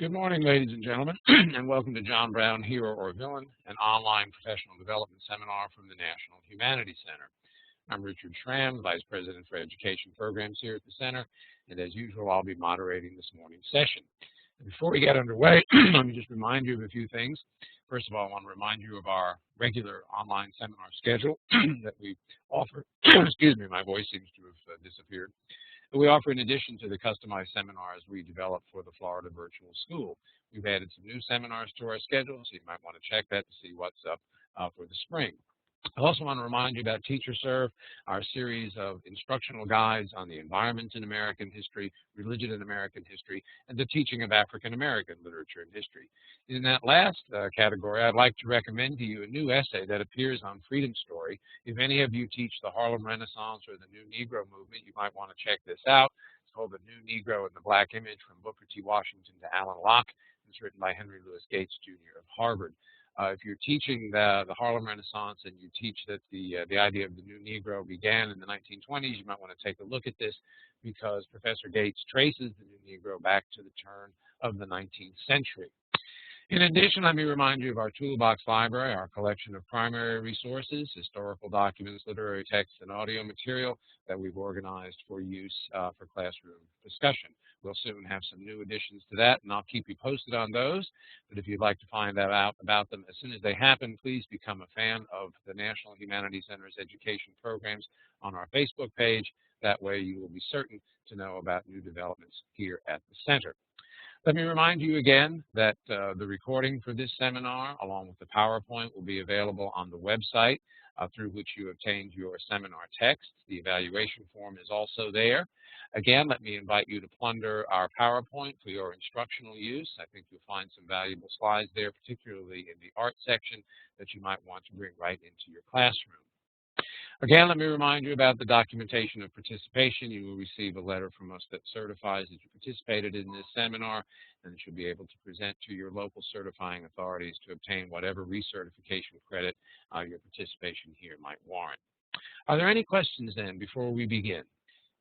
Good morning, ladies and gentlemen, and welcome to John Brown, Hero or Villain, an online professional development seminar from the National Humanities Center. I'm Richard Schramm, Vice President for Education Programs here at the Center, and as usual, I'll be moderating this morning's session. And before we get underway, let me just remind you of a few things. First of all, I want to remind you of our regular online seminar schedule that we offer. Excuse me, my voice seems to have disappeared. We offer, in addition to the customized seminars we develop for the Florida Virtual School. We've added some new seminars to our schedule, so you might want to check that to see what's up for the spring. I also want to remind you about Teacher Serve, our series of instructional guides on the environment in American history, religion in American history, and the teaching of African American literature and history. In that last category, I'd like to recommend to you a new essay that appears on Freedom Story. If any of you teach the Harlem Renaissance or the New Negro movement, you might want to check this out. It's called The New Negro and the Black Image, from Booker T. Washington to Alan Locke. It's written by Henry Louis Gates, Jr. of Harvard. If you're teaching the Harlem Renaissance and you teach that the idea of the New Negro began in the 1920s, you might want to take a look at this, because Professor Gates traces the New Negro back to the turn of the 19th century. In addition, let me remind you of our Toolbox Library, our collection of primary resources, historical documents, literary texts, and audio material that we've organized for use for classroom discussion. We'll soon have some new additions to that, and I'll keep you posted on those. But if you'd like to find out about them as soon as they happen, please become a fan of the National Humanities Center's education programs on our Facebook page. That way you will be certain to know about new developments here at the Center. Let me remind you again that the recording for this seminar, along with the PowerPoint, will be available on the website through which you obtained your seminar text. The evaluation form is also there. Again, let me invite you to plunder our PowerPoint for your instructional use. I think you'll find some valuable slides there, particularly in the art section, that you might want to bring right into your classroom. Again, let me remind you about the documentation of participation. You will receive a letter from us that certifies that you participated in this seminar, and you'll be able to present to your local certifying authorities to obtain whatever recertification credit your participation here might warrant. Are there any questions then before we begin?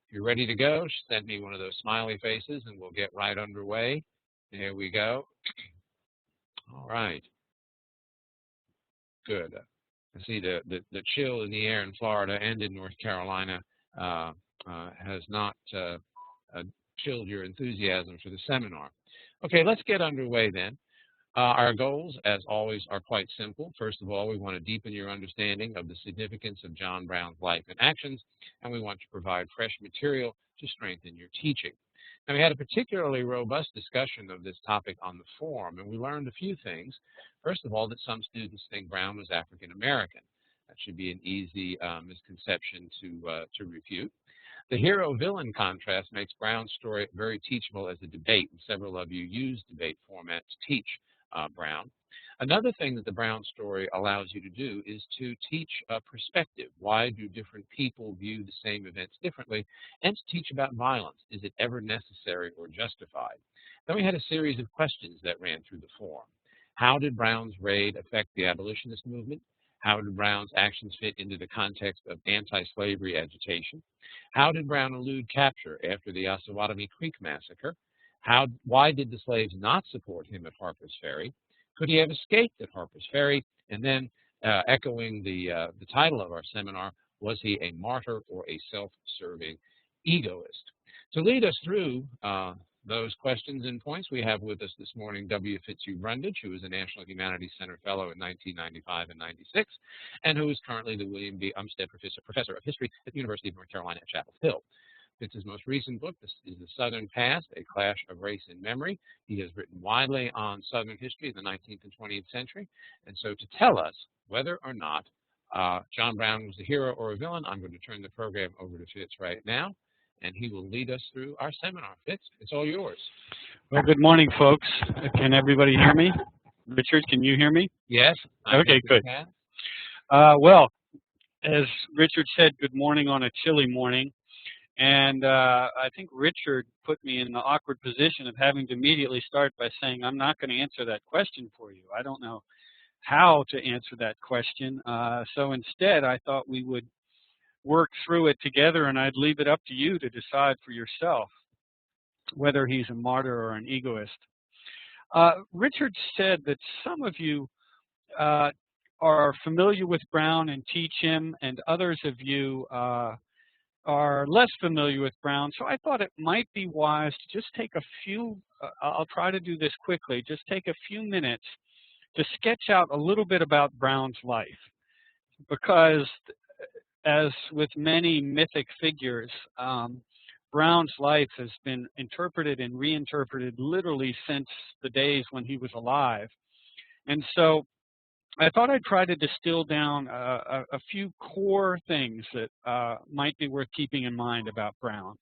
If you're ready to go, send me one of those smiley faces and we'll get right underway. There we go. All right. Good. I see the chill in the air in Florida and in North Carolina has not chilled your enthusiasm for the seminar. Okay, let's get underway then. Our goals, as always, are quite simple. First of all, we want to deepen your understanding of the significance of John Brown's life and actions, and we want to provide fresh material to strengthen your teaching. Now, we had a particularly robust discussion of this topic on the forum, and we learned a few things. First of all, that some students think Brown was African American. That should be an easy misconception to refute. The hero-villain contrast makes Brown's story very teachable as a debate, and several of you use debate format to teach Brown. Another thing that the Brown story allows you to do is to teach a perspective. Why do different people view the same events differently? And to teach about violence. Is it ever necessary or justified? Then we had a series of questions that ran through the forum. How did Brown's raid affect the abolitionist movement? How did Brown's actions fit into the context of anti-slavery agitation? How did Brown elude capture after the Osawatomie Creek massacre? Why did the slaves not support him at Harper's Ferry? Could he have escaped at Harper's Ferry? And then, echoing the title of our seminar, was he a martyr or a self-serving egoist? To lead us through those questions and points, we have with us this morning W. Fitzhugh Brundage, who was a National Humanities Center Fellow in 1995 and 96, and who is currently the William B. Umstead Professor of History at the University of North Carolina at Chapel Hill. Fitz's most recent book is The Southern Past, A Clash of Race and Memory. He has written widely on Southern history in the 19th and 20th century. And so to tell us whether or not John Brown was a hero or a villain, I'm going to turn the program over to Fitz right now, and he will lead us through our seminar. Fitz, it's all yours. Well, good morning, folks. Can everybody hear me? Richard, can you hear me? Yes. Okay, good. Well, as Richard said, good morning on a chilly morning. And I think Richard put me in the awkward position of having to immediately start by saying, I'm not going to answer that question for you. I don't know how to answer that question. So instead, I thought we would work through it together, and I'd leave it up to you to decide for yourself whether he's a martyr or an egoist. Richard said that some of you are familiar with Brown and teach him, and others of you are less familiar with Brown. So I thought it might be wise to just take a few, I'll try to do this quickly, just take a few minutes to sketch out a little bit about Brown's life. Because as with many mythic figures, Brown's life has been interpreted and reinterpreted literally since the days when he was alive. And so I thought I'd try to distill down a few core things that might be worth keeping in mind about Brown.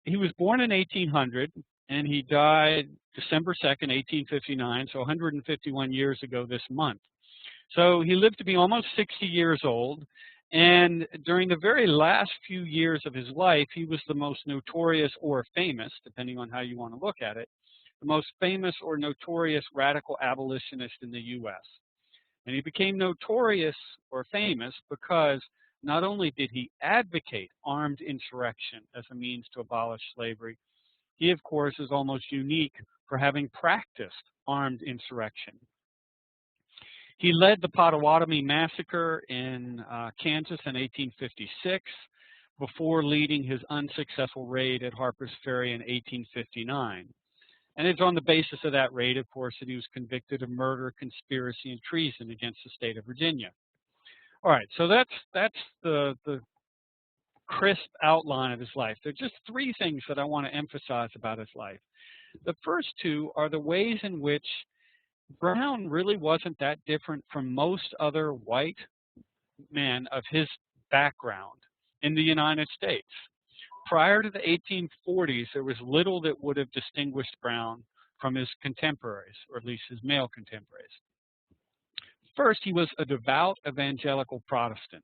He was born in 1800, and he died December 2nd, 1859, so 151 years ago this month. So he lived to be almost 60 years old, and during the very last few years of his life, he was the most notorious or famous, depending on how you want to look at it, the most famous or notorious radical abolitionist in the U.S. And he became notorious or famous because not only did he advocate armed insurrection as a means to abolish slavery, he, of course, is almost unique for having practiced armed insurrection. He led the Potawatomi Massacre in Kansas in 1856 before leading his unsuccessful raid at Harper's Ferry in 1859. And it's on the basis of that raid, of course, that he was convicted of murder, conspiracy, and treason against the state of Virginia. All right, so that's the crisp outline of his life. There are just three things that I want to emphasize about his life. The first two are the ways in which Brown really wasn't that different from most other white men of his background in the United States. Prior to the 1840s, there was little that would have distinguished Brown from his contemporaries, or at least his male contemporaries. First, he was a devout evangelical Protestant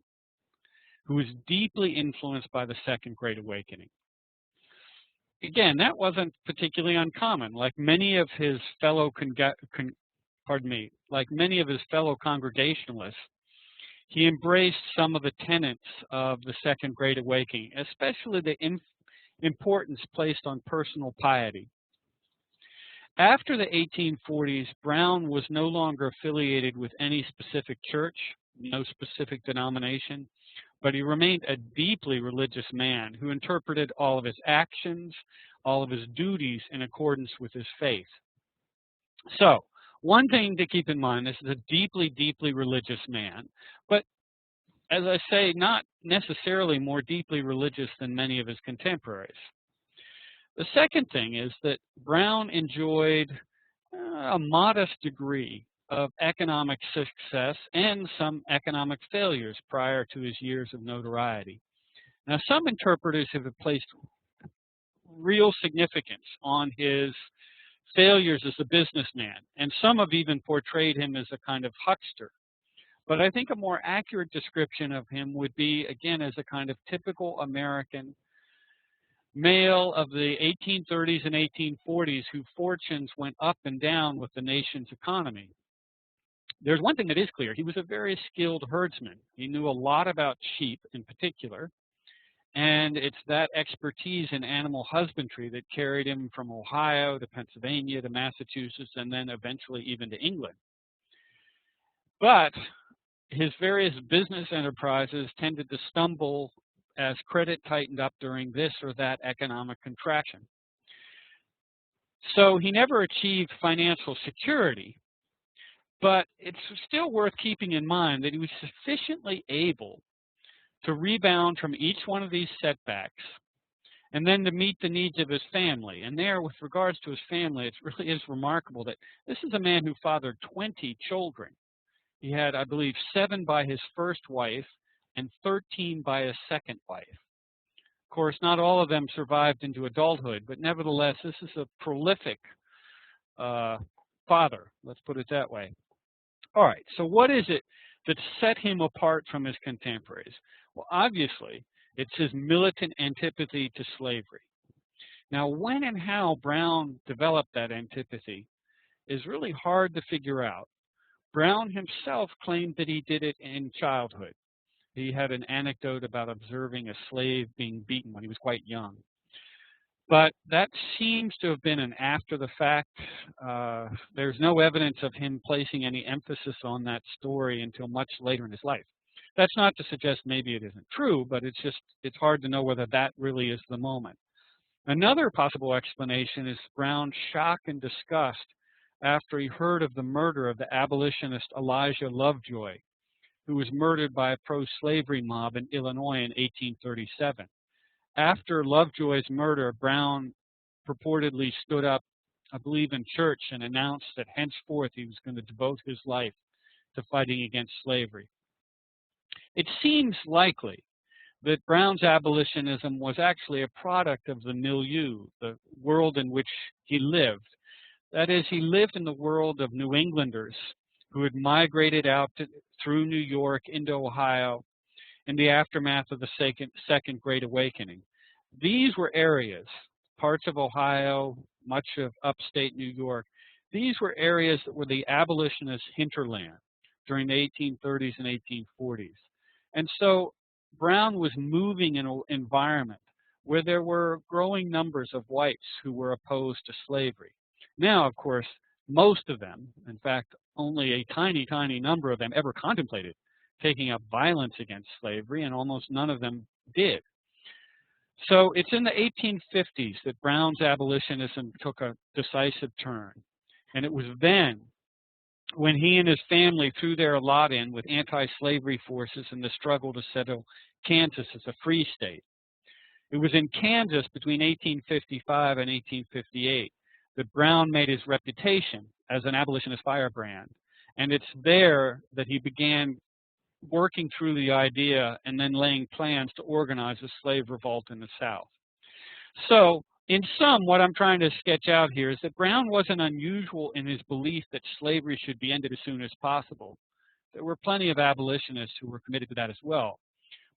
who was deeply influenced by the Second Great Awakening. Again, that wasn't particularly uncommon. Like many of his fellow Congregationalists, he embraced some of the tenets of the Second Great Awakening, especially the importance placed on personal piety. After the 1840s, Brown was no longer affiliated with any specific church, no specific denomination, but he remained a deeply religious man who interpreted all of his actions, all of his duties in accordance with his faith. So, one thing to keep in mind, this is a deeply, deeply religious man, but as I say, not necessarily more deeply religious than many of his contemporaries. The second thing is that Brown enjoyed a modest degree of economic success and some economic failures prior to his years of notoriety. Now, some interpreters have placed real significance on his failures as a businessman, and some have even portrayed him as a kind of huckster. But I think a more accurate description of him would be, again, as a kind of typical American male of the 1830s and 1840s whose fortunes went up and down with the nation's economy. There's one thing that is clear. He was a very skilled herdsman. He knew a lot about sheep in particular, and it's that expertise in animal husbandry that carried him from Ohio to Pennsylvania to Massachusetts and then eventually even to England. But his various business enterprises tended to stumble as credit tightened up during this or that economic contraction. So he never achieved financial security, but it's still worth keeping in mind that he was sufficiently able to rebound from each one of these setbacks and then to meet the needs of his family. And there, with regards to his family, it really is remarkable that this is a man who fathered 20 children. He had, I believe, 7 by his first wife and 13 by his second wife. Of course, not all of them survived into adulthood, but nevertheless, this is a prolific father, let's put it that way. All right, so what is it that set him apart from his contemporaries? Well, obviously, it's his militant antipathy to slavery. Now, when and how Brown developed that antipathy is really hard to figure out. Brown himself claimed that he did it in childhood. He had an anecdote about observing a slave being beaten when he was quite young. But that seems to have been an after the fact. There's no evidence of him placing any emphasis on that story until much later in his life. That's not to suggest maybe it isn't true, but it's hard to know whether that really is the moment. Another possible explanation is Brown's shock and disgust after he heard of the murder of the abolitionist Elijah Lovejoy, who was murdered by a pro-slavery mob in Illinois in 1837. After Lovejoy's murder, Brown purportedly stood up, I believe, in church and announced that henceforth he was going to devote his life to fighting against slavery. It seems likely that Brown's abolitionism was actually a product of the milieu, the world in which he lived. That is, he lived in the world of New Englanders who had migrated out through New York into Ohio in the aftermath of the Second Great Awakening. These were areas, parts of Ohio, much of upstate New York, these were areas that were the abolitionist hinterland during the 1830s and 1840s. And so Brown was moving in an environment where there were growing numbers of whites who were opposed to slavery. Now, of course, most of them, in fact, only a tiny, tiny number of them ever contemplated taking up violence against slavery, and almost none of them did. So it's in the 1850s that Brown's abolitionism took a decisive turn. And it was then when he and his family threw their lot in with anti-slavery forces in the struggle to settle Kansas as a free state. It was in Kansas between 1855 and 1858 that Brown made his reputation as an abolitionist firebrand. And it's there that he began working through the idea and then laying plans to organize a slave revolt in the South. So, in sum, what I'm trying to sketch out here is that Brown wasn't unusual in his belief that slavery should be ended as soon as possible. There were plenty of abolitionists who were committed to that as well.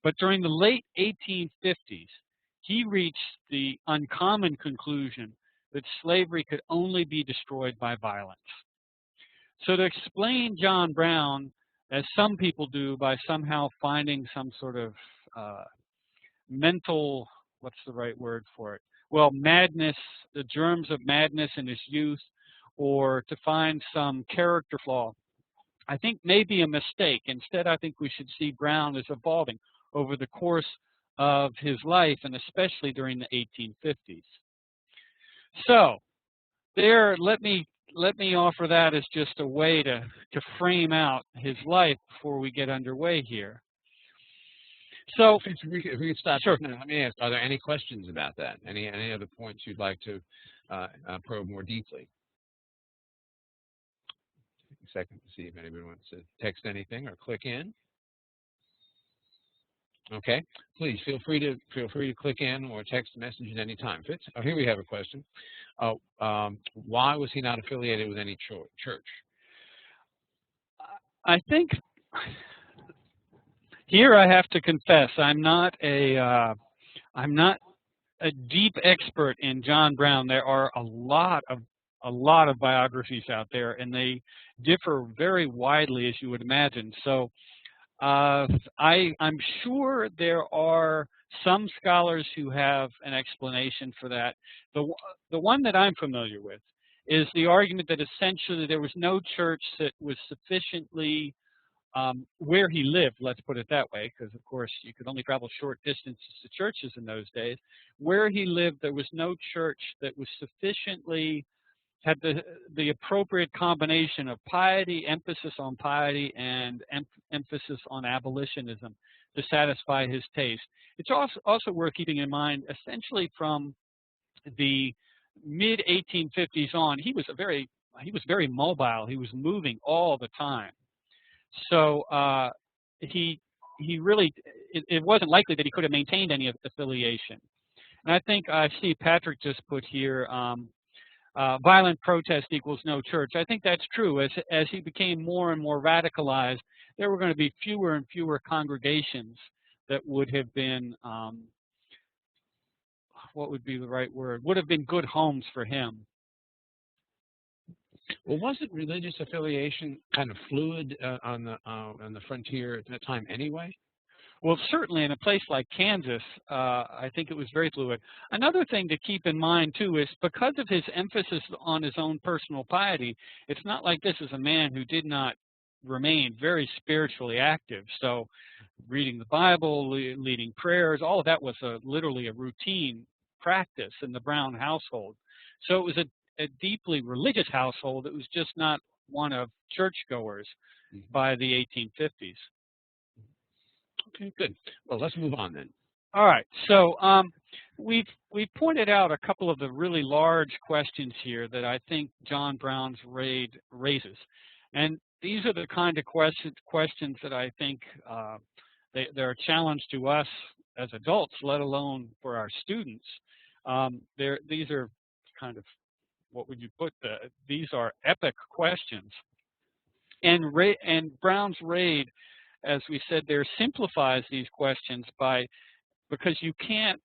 But during the late 1850s, he reached the uncommon conclusion that slavery could only be destroyed by violence. So to explain John Brown, as some people do, by somehow finding some sort of mental, what's the right word for it? Well, madness, the germs of madness in his youth, or to find some character flaw, I think may be a mistake. Instead, I think we should see Brown as evolving over the course of his life, and especially during the 1850s. So, there, let me offer that as just a way to frame out his life before we get underway here. So, if we could stop. Sure. Let me ask: are there any questions about that? Any other points you'd like to probe more deeply? Take a second to see if anybody wants to text anything or click in. Okay, please feel free to click in or text a message at any time. Fitz, here we have a question. Why was he not affiliated with any church? I think here I have to confess I'm not a deep expert in John Brown. There are a lot of biographies out there, and they differ very widely, as you would imagine. So I'm sure there are some scholars who have an explanation for that. The one that I'm familiar with is the argument that essentially there was no church that was sufficiently where he lived, let's put it that way, because of course you could only travel short distances to churches in those days. Where he lived, there was no church that was sufficiently had the appropriate combination of piety, emphasis on piety, and emphasis on abolitionism to satisfy his taste. It's also worth keeping in mind, essentially from the mid-1850s on, he was very mobile. He was moving all the time. So he really, it wasn't likely that he could have maintained any affiliation. And I think I see Patrick just put here, violent protest equals no church. I think that's true. As he became more and more radicalized, there were going to be fewer and fewer congregations that would have been, what would be the right word? Would have been good homes for him. Well, wasn't religious affiliation kind of fluid on the frontier at that time anyway? Well, certainly in a place like Kansas, I think it was very fluid. Another thing to keep in mind, too, is because of his emphasis on his own personal piety, it's not like this is a man who did not remain very spiritually active. So reading the Bible, leading prayers, all of that was literally a routine practice in the Brown household. So it was a deeply religious household. It was just not one of churchgoers by the 1850s. Okay, good. Well, let's move on then. All right. So we've pointed out a couple of the really large questions here that I think John Brown's raid raises, and these are the kind of questions that I think they're a challenge to us as adults, let alone for our students. These are kind of, what would you put? These are epic questions, and Brown's raid, as we said there, simplifies these questions because you can't,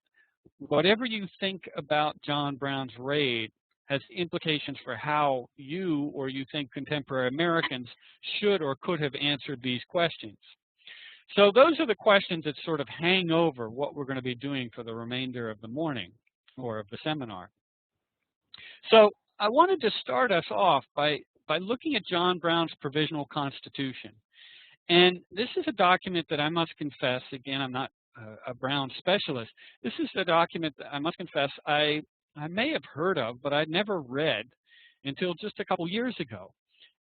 whatever you think about John Brown's raid has implications for how you or you think contemporary Americans should or could have answered these questions. So those are the questions that sort of hang over what we're going to be doing for the remainder of the morning or of the seminar. So I wanted to start us off by looking at John Brown's Provisional Constitution. And this is a document that I must confess, again, I'm not a Brown specialist. This is a document that I must confess I may have heard of, but I'd never read until just a couple years ago.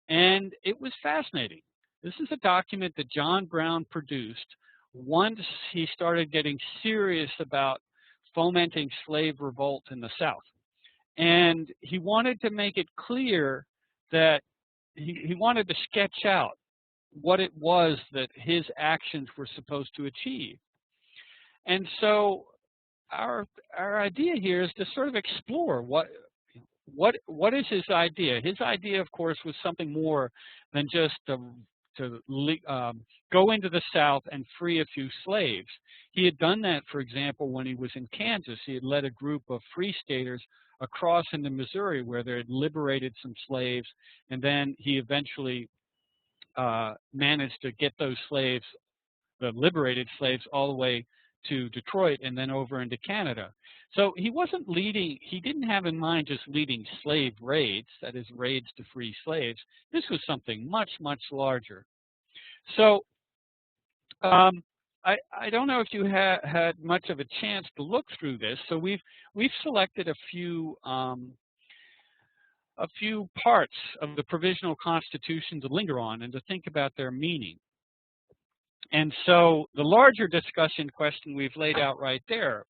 And it was fascinating. This is a document that John Brown produced once he started getting serious about fomenting slave revolt in the South. And he wanted to make it clear that he wanted to sketch out what it was that his actions were supposed to achieve. And so our idea here is to sort of explore what is his idea. His idea, of course, was something more than just to go into the South and free a few slaves. He had done that, for example, when he was in Kansas. He had led a group of free staters across into Missouri where they had liberated some slaves, and then he eventually managed to get those slaves, the liberated slaves, all the way to Detroit and then over into Canada. So he wasn't leading, he didn't have in mind just leading slave raids, that is raids to free slaves. This was something much, much larger. So I don't know if you had much of a chance to look through this. So we've selected a few parts of the Provisional Constitution to linger on and to think about their meaning. And so the larger discussion question we've laid out right there,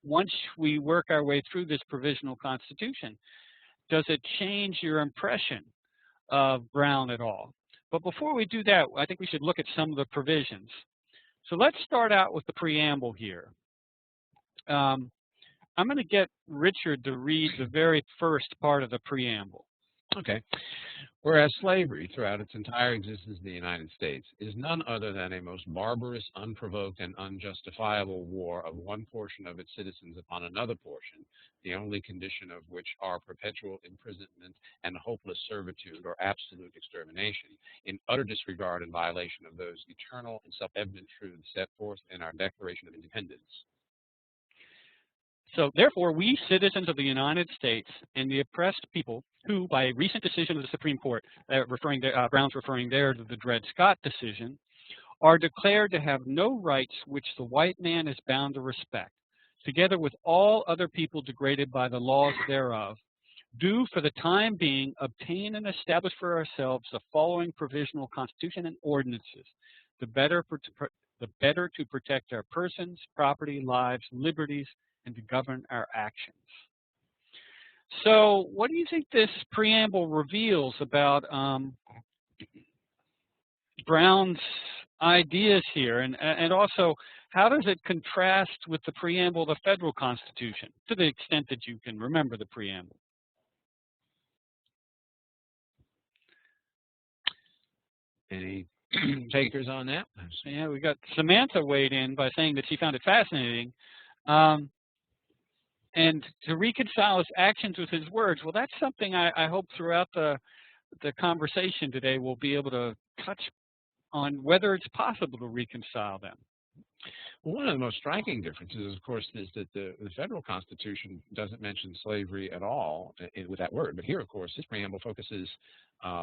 once we work our way through this Provisional Constitution, does it change your impression of Brown at all? But before we do that, I think we should look at some of the provisions. So let's start out with the preamble here. I'm going to get Richard to read the very first part of the preamble. Okay. Whereas slavery throughout its entire existence in the United States is none other than a most barbarous, unprovoked, and unjustifiable war of one portion of its citizens upon another portion, the only condition of which are perpetual imprisonment and hopeless servitude or absolute extermination, in utter disregard and violation of those eternal and self-evident truths set forth in our Declaration of Independence. So therefore, we citizens of the United States and the oppressed people who, by a recent decision of the Supreme Court, Brown's referring there to the Dred Scott decision, are declared to have no rights which the white man is bound to respect, together with all other people degraded by the laws thereof, do for the time being obtain and establish for ourselves the following provisional constitution and ordinances, the better to protect our persons, property, lives, liberties, and to govern our actions. So what do you think this preamble reveals about Brown's ideas here? And also, how does it contrast with the preamble of the federal Constitution, to the extent that you can remember the preamble? Any takers on that? So, yeah, we got Samantha weighed in by saying that she found it fascinating. And to reconcile his actions with his words, well, that's something I hope throughout the conversation today we'll be able to touch on whether it's possible to reconcile them. Well, one of the most striking differences, of course, is that the federal Constitution doesn't mention slavery at all with that word. But here, of course, his preamble focuses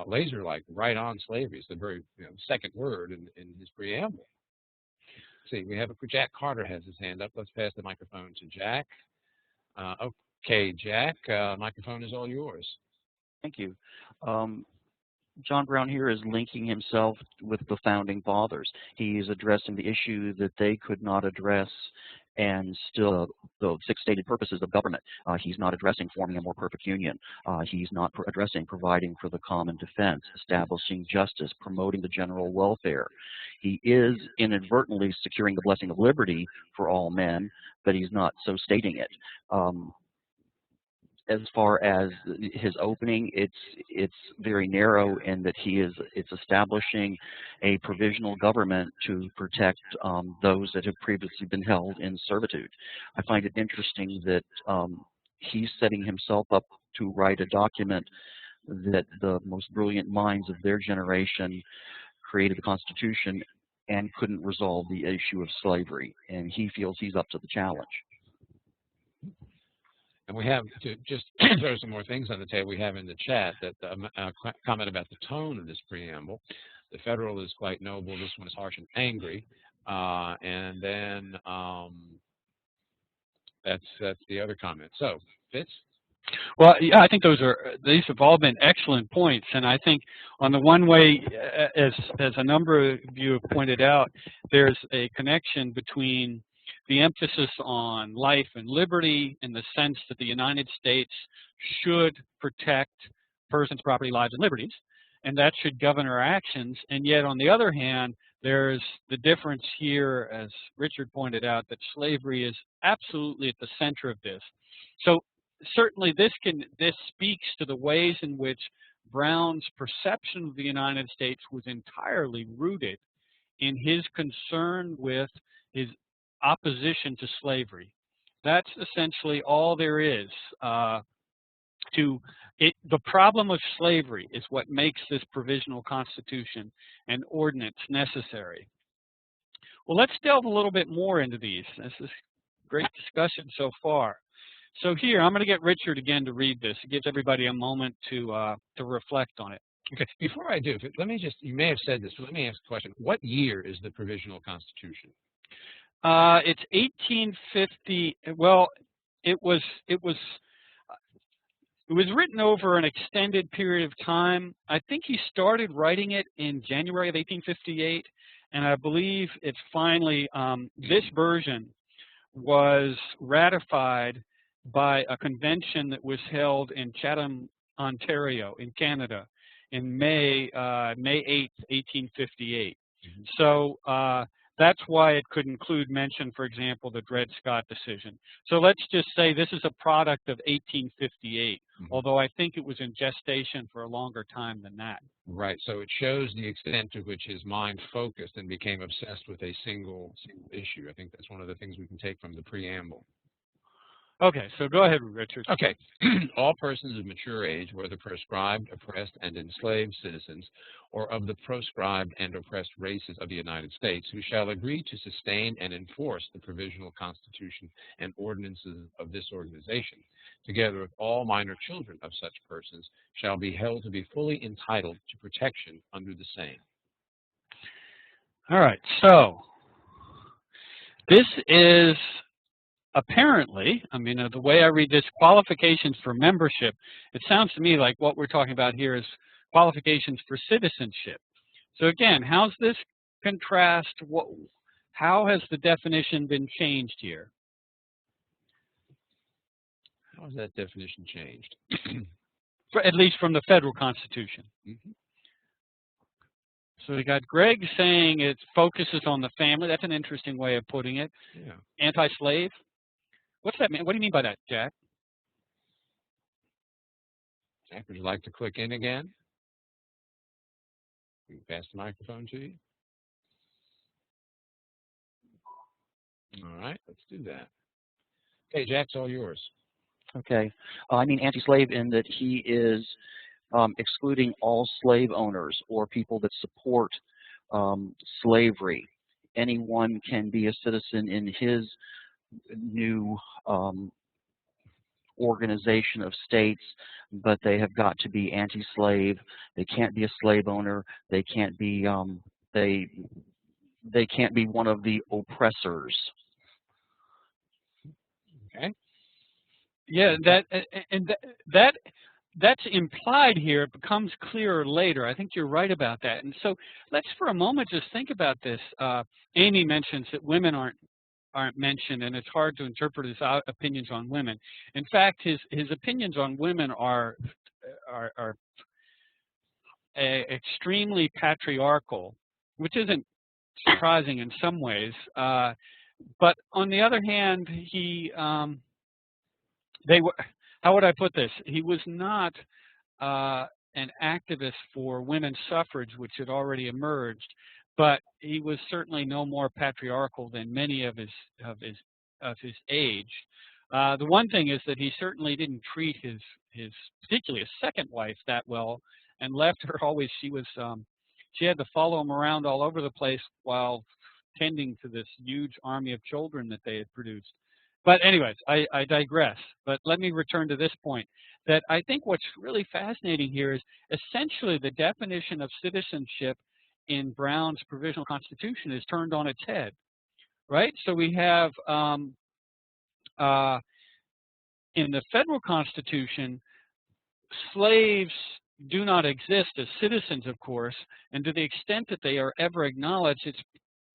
laser-like right on slavery. It's the very second word in his preamble. See, we have Jack Carter has his hand up. Let's pass the microphone to Jack. Okay, Jack, microphone is all yours. Thank you. John Brown here is linking himself with the Founding Fathers. He is addressing the issue that they could not address and still the six stated purposes of government. He's not addressing forming a more perfect union. He's not addressing providing for the common defense, establishing justice, promoting the general welfare. He is inadvertently securing the blessing of liberty for all men, but he's not so stating it. As far as his opening, it's very narrow in that it's establishing a provisional government to protect those that have previously been held in servitude. I find it interesting that he's setting himself up to write a document that the most brilliant minds of their generation created the Constitution and couldn't resolve the issue of slavery, and he feels he's up to the challenge. And we have, to just throw some more things on the table, we have in the chat that comment about the tone of this preamble. The federal is quite noble. This one is harsh and angry. And then that's the other comment. So, Fitz? Well, yeah, I think these have all been excellent points, and I think on the one way, as a number of you have pointed out, there's a connection between the emphasis on life and liberty in the sense that the United States should protect persons, property, lives, and liberties, and that should govern our actions. And yet, on the other hand, there's the difference here, as Richard pointed out, that slavery is absolutely at the center of this. So certainly this speaks to the ways in which Brown's perception of the United States was entirely rooted in his concern with his opposition to slavery. That's essentially all there is to it. The problem of slavery is what makes this provisional constitution and ordinance necessary. Well, let's delve a little bit more into these. This is great discussion so far. So here, I'm going to get Richard again to read this. It gives everybody a moment to reflect on it. Okay, before I do, let me just, you may have said this, but let me ask a question. What year is the Provisional Constitution? It's 1850. Well, it was written over an extended period of time. I think he started writing it in January of 1858, and I believe it finally, this version was ratified by a convention that was held in Chatham, Ontario, in Canada, in May 8th, 1858. Mm-hmm. So that's why it could include mention, for example, the Dred Scott decision. So let's just say this is a product of 1858, although I think it was in gestation for a longer time than that. Right. So it shows the extent to which his mind focused and became obsessed with a single issue. I think that's one of the things we can take from the preamble. Okay, so go ahead, Richard. Okay. All persons of mature age, whether proscribed, oppressed, and enslaved citizens, or of the proscribed and oppressed races of the United States, who shall agree to sustain and enforce the provisional constitution and ordinances of this organization, together with all minor children of such persons, shall be held to be fully entitled to protection under the same. All right, so this is apparently, I mean, the way I read this, qualifications for membership, it sounds to me like what we're talking about here is qualifications for citizenship. So again, how's this contrast? How has the definition been changed here? How has that definition changed? At least from the federal Constitution. Mm-hmm. So we got Greg saying it focuses on the family. That's an interesting way of putting it. Yeah. Anti-slave. What's that mean? What do you mean by that, Jack? Jack, would you like to click in again? We can pass the microphone to you. All right, let's do that. Okay, Jack, it's all yours. Okay. I mean anti-slave in that he is excluding all slave owners or people that support slavery. anyone can be a citizen in his new organization of states, but they have got to be anti-slave. They can't be a slave owner. They can't be they can't be one of the oppressors. Okay. Yeah, that's implied here. It becomes clearer later. I think you're right about that. And so let's for a moment just think about this. Amy mentions that women aren't mentioned, and it's hard to interpret his opinions on women. In fact, his opinions on women are extremely patriarchal, which isn't surprising in some ways. But on the other hand, how would I put this? He was not an activist for women's suffrage, which had already emerged, but he was certainly no more patriarchal than many of his age. The one thing is that he certainly didn't treat his particularly his second wife that well, and left her always. She had to follow him around all over the place while tending to this huge army of children that they had produced. But anyways, I digress. But let me return to this point, that I think what's really fascinating here is essentially the definition of citizenship in Brown's provisional constitution is turned on its head, right? So we have in the federal constitution, slaves do not exist as citizens, of course, and to the extent that they are ever acknowledged, it's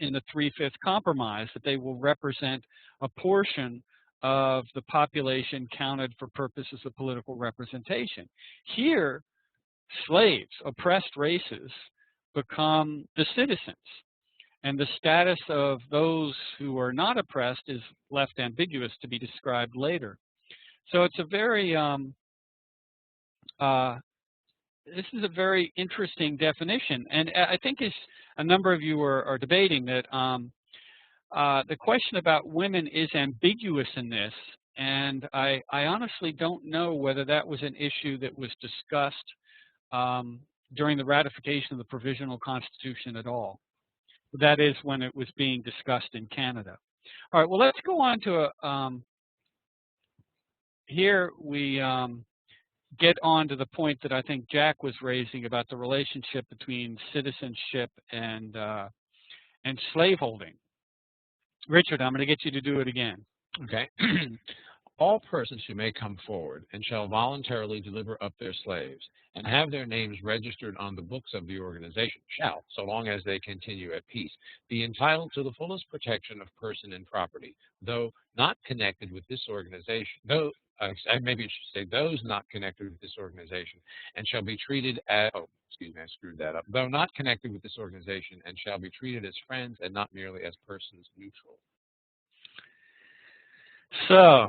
in the 3/5 compromise that they will represent a portion of the population counted for purposes of political representation. Here, slaves, oppressed races, become the citizens, and the status of those who are not oppressed is left ambiguous to be described later. So it's a very this is a very interesting definition, and I think as a number of you are debating that the question about women is ambiguous in this, and I honestly don't know whether that was an issue that was discussed during the ratification of the Provisional Constitution at all. That is when it was being discussed in Canada. All right, well, let's go on to here we get on to the point that I think Jack was raising about the relationship between citizenship and slaveholding. Richard, I'm going to get you to do it again. Okay. All persons who may come forward and shall voluntarily deliver up their slaves and have their names registered on the books of the organization shall, so long as they continue at peace, be entitled to the fullest protection of person and property, though not connected with this organization, maybe it should say those not connected with this organization, and shall be treated as, oh, excuse me, I screwed that up, though not connected with this organization, and shall be treated as friends and not merely as persons neutral. So,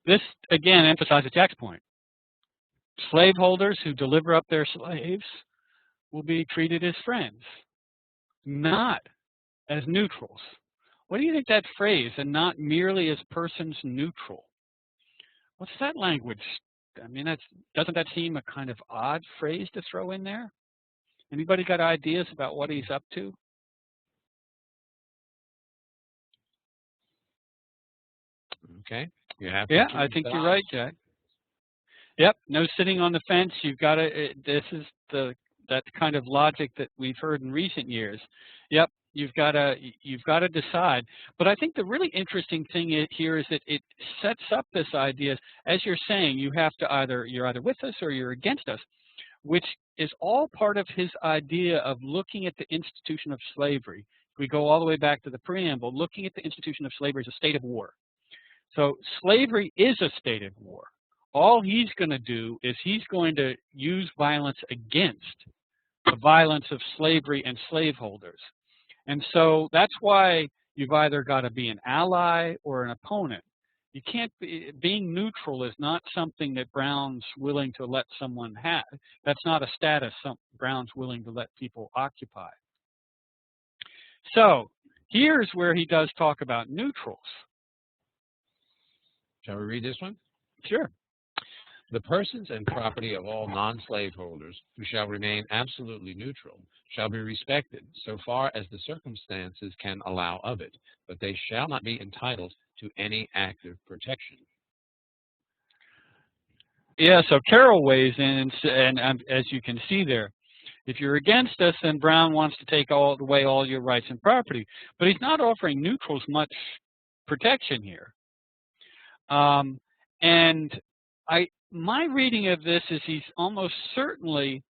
this again emphasizes Jack's point. Slaveholders who deliver up their slaves will be treated as friends, not as neutrals. What do you think that phrase, and not merely as persons neutral? What's that language? I mean, doesn't that seem a kind of odd phrase to throw in there? Anybody got ideas about what he's up to? Okay. Yeah, I think you're right, Jack. Yep, no sitting on the fence. You've got to. This is that kind of logic that we've heard in recent years. Yep, you've got to decide. But I think the really interesting thing here is that it sets up this idea, as you're saying, you're either with us or you're against us, which is all part of his idea of looking at the institution of slavery. We go all the way back to the preamble, looking at the institution of slavery as a state of war. So slavery is a state of war. All he's going to do is he's going to use violence against the violence of slavery and slaveholders. And so that's why you've either got to be an ally or an opponent. You can't being neutral is not something that Brown's willing to let someone have. That's not a status Brown's willing to let people occupy. So here's where he does talk about neutrals. Shall we read this one? Sure. The persons and property of all non-slaveholders who shall remain absolutely neutral shall be respected so far as the circumstances can allow of it, but they shall not be entitled to any active protection. Yeah, so Carroll weighs in, and as you can see there, if you're against us, then Brown wants to take away all your rights and property. But he's not offering neutrals much protection here. And my reading of this is he's almost certainly,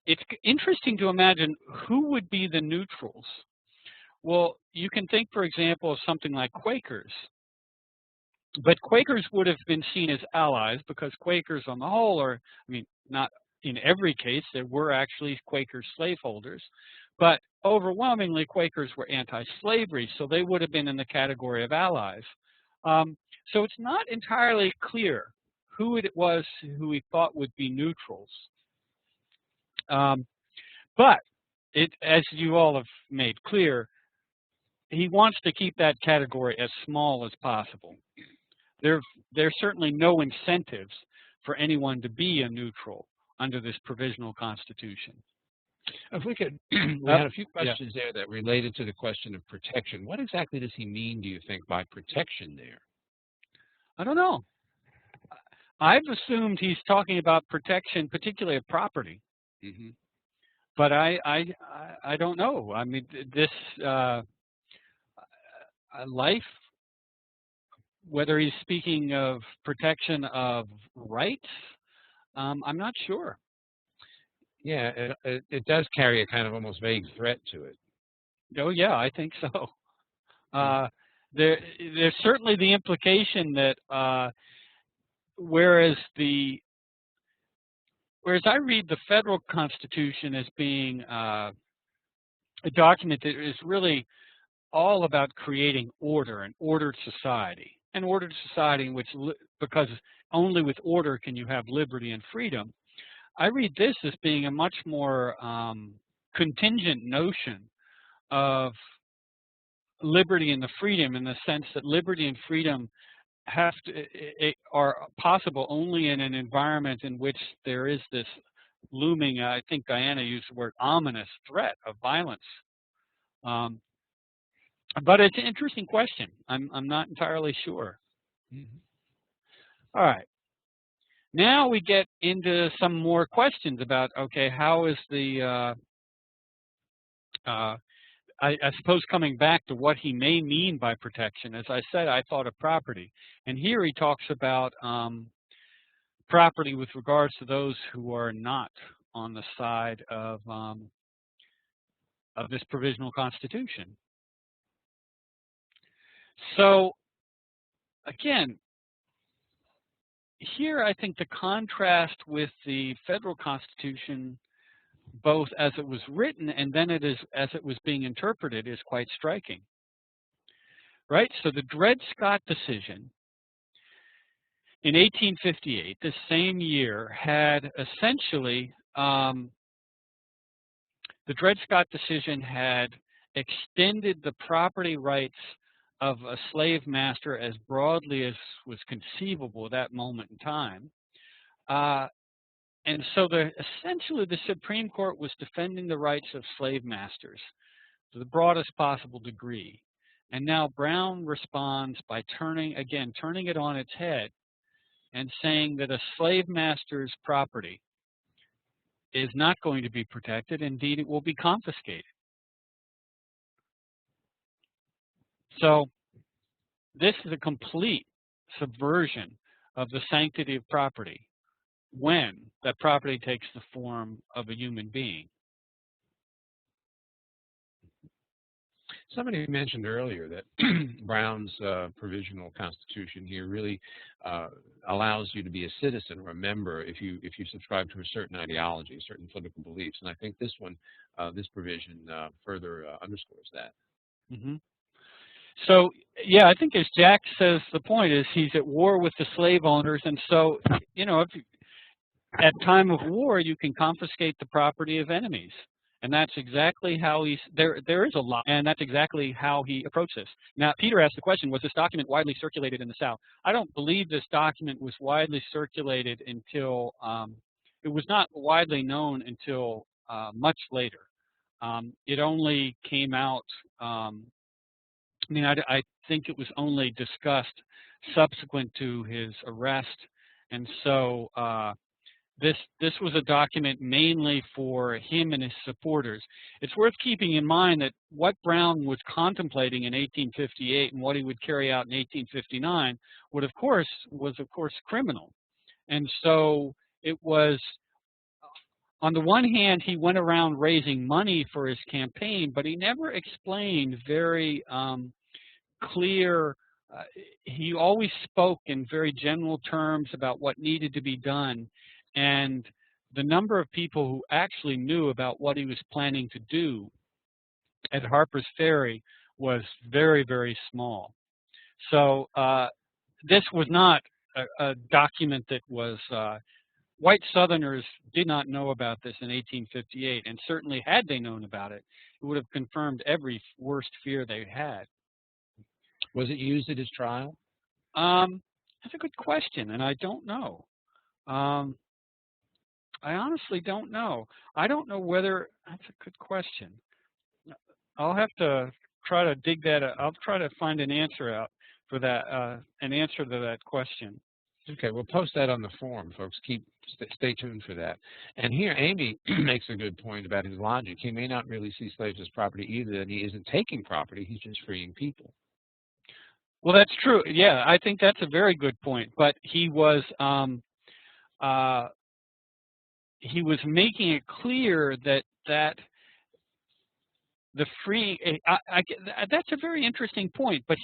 it's interesting to imagine who would be the neutrals. Well, you can think, for example, of something like Quakers. But Quakers would have been seen as allies because Quakers on the whole are, I mean, not in every case, there were actually Quaker slaveholders, but overwhelmingly Quakers were anti-slavery, so they would have been in the category of allies. So it's not entirely clear who it was who he thought would be neutrals. But as you all have made clear, he wants to keep that category as small as possible. There's certainly no incentives for anyone to be a neutral under this provisional constitution. If we could, we had a few questions there that related to the question of protection. What exactly does he mean, do you think, by protection there? I don't know. I've assumed he's talking about protection, particularly of property. Mm-hmm. But I don't know. I mean, this life, whether he's speaking of protection of rights, I'm not sure. Yeah, it does carry a kind of almost vague threat to it. Oh yeah, I think so. There's certainly the implication that whereas I read the federal Constitution as being a document that is really all about creating order, an ordered society, an ordered society in which, because only with order can you have liberty and freedom. I read this as being a much more contingent notion of liberty and the freedom, in the sense that liberty and freedom are possible only in an environment in which there is this looming, I think Diana used the word ominous threat of violence. But it's an interesting question. I'm not entirely sure. Mm-hmm. All right. Now we get into some more questions about, okay, how is the, I suppose coming back to what he may mean by protection. As I said, I thought of property. And here he talks about property with regards to those who are not on the side of this provisional constitution. So, again, here I think the contrast with the federal constitution, both as it was written and then as it was being interpreted, is quite striking. Right? So the Dred Scott decision in 1858, the same year, had essentially, the Dred Scott decision had extended the property rights of a slave master as broadly as was conceivable at that moment in time. And so essentially the Supreme Court was defending the rights of slave masters to the broadest possible degree. And now Brown responds by turning it on its head and saying that a slave master's property is not going to be protected. Indeed, it will be confiscated. So this is a complete subversion of the sanctity of property when that property takes the form of a human being. Somebody mentioned earlier that Brown's provisional constitution here really allows you to be a citizen or a member if you subscribe to a certain ideology, certain political beliefs, and I think this one, this provision, further underscores that. Mm-hmm. So, yeah, I think as Jack says, the point is he's at war with the slave owners, and so, you know, if at time of war you can confiscate the property of enemies, And that's exactly how there is a lot, and that's exactly how he approached this. Now, Peter asked the question, was this document widely circulated in the South? I don't believe this document was widely circulated until, it was not widely known until much later. It only came out, I mean, I think it was only discussed subsequent to his arrest, and so this was a document mainly for him and his supporters. It's worth keeping in mind that what Brown was contemplating in 1858 and what he would carry out in 1859 was of course criminal. And so it was, on the one hand, he went around raising money for his campaign, but he never explained very clear. He always spoke in very general terms about what needed to be done. And the number of people who actually knew about what he was planning to do at Harper's Ferry was very, very small. So this was not a document that was, white Southerners did not know about this in 1858, and certainly had they known about it, it would have confirmed every worst fear they had. Was it used at his trial? That's a good question, and I don't know. I honestly don't know. I don't know whether, that's a good question. I'll have to try to dig that out. I'll try to find an answer out for that, an answer to that question. Okay, we'll post that on the forum, folks. Stay tuned for that. And here, Amy makes a good point about his logic. He may not really see slaves as property either, and he isn't taking property, he's just freeing people. Well, that's true. Yeah, I think that's a very good point. But he was making it clear that the free. That's a very interesting point. But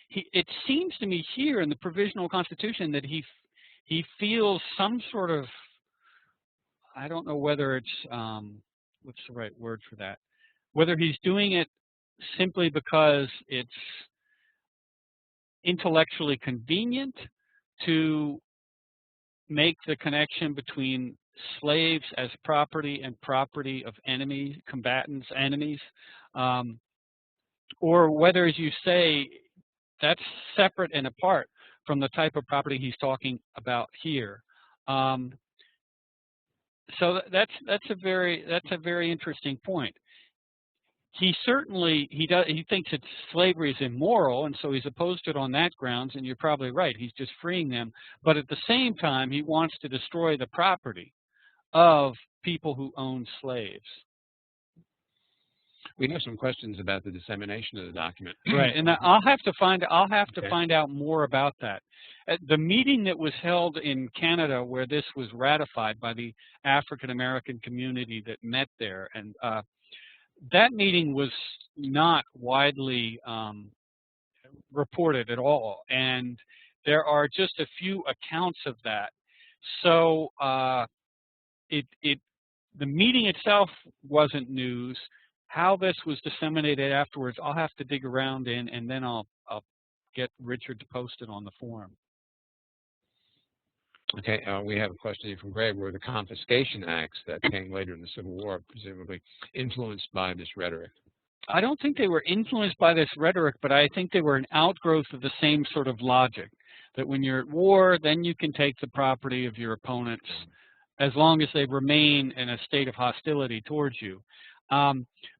it seems to me here in the Provisional Constitution that he feels some sort of, I don't know whether it's what's the right word for that, whether he's doing it simply because it's intellectually convenient to make the connection between slaves as property and property of enemies, combatants, enemies, or whether, as you say, that's separate and apart from the type of property he's talking about here. So that's a very interesting point. He certainly he thinks that slavery is immoral, and so he's opposed to it on that grounds. And you're probably right; he's just freeing them. But at the same time, he wants to destroy the property of people who own slaves. We have some questions about the dissemination of the document. Right, and I'll have to find out more about that. At the meeting that was held in Canada, where this was ratified by the African American community that met there, and that meeting was not widely reported at all, and there are just a few accounts of that. So the meeting itself wasn't news. How this was disseminated afterwards, I'll have to dig around in, and then I'll get Richard to post it on the forum. Okay, we have a question here from Greg. Were the confiscation acts that came later in the Civil War presumably influenced by this rhetoric? I don't think they were influenced by this rhetoric, but I think they were an outgrowth of the same sort of logic, that when you're at war, then you can take the property of your opponents as long as they remain in a state of hostility towards you.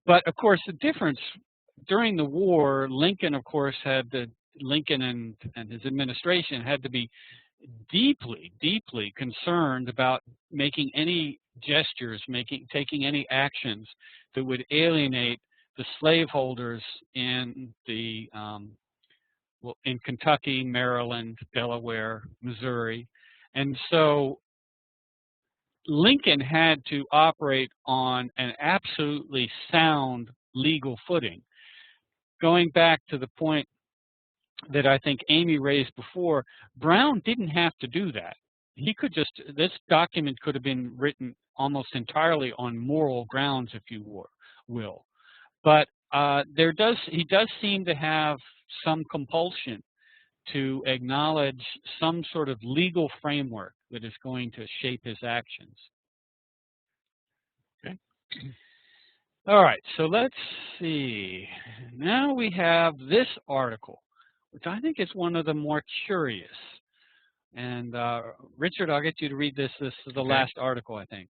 But of course, the difference during the war, Lincoln, of course, Lincoln and his administration had to be deeply, deeply concerned about making any gestures, taking any actions that would alienate the slaveholders in the in Kentucky, Maryland, Delaware, Missouri, and so Lincoln had to operate on an absolutely sound legal footing. Going back to the point that I think Amy raised before, Brown didn't have to do that. He could just, this document could have been written almost entirely on moral grounds, if you will. But he does seem to have some compulsion to acknowledge some sort of legal framework that is going to shape his actions. Okay. All right, so let's see. Now we have this article, which I think is one of the more curious. And Richard, I'll get you to read this. This is the Okay. last article, I think.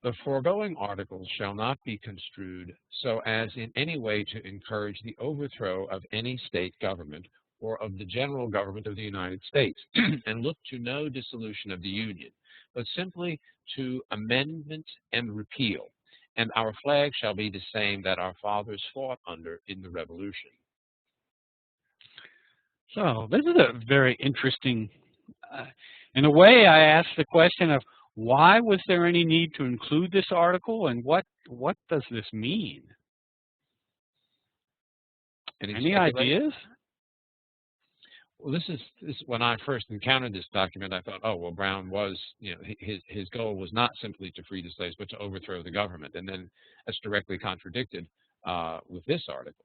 The foregoing articles shall not be construed so as in any way to encourage the overthrow of any state government or of the general government of the United States, and look to no dissolution of the Union, but simply to amendment and repeal. And our flag shall be the same that our fathers fought under in the Revolution. So this is a very interesting, in a way I asked the question of why was there any need to include this article and what does this mean? Any ideas? Well, this is when I first encountered this document, I thought, oh, well, Brown was, his goal was not simply to free the slaves, but to overthrow the government. And then that's directly contradicted with this article.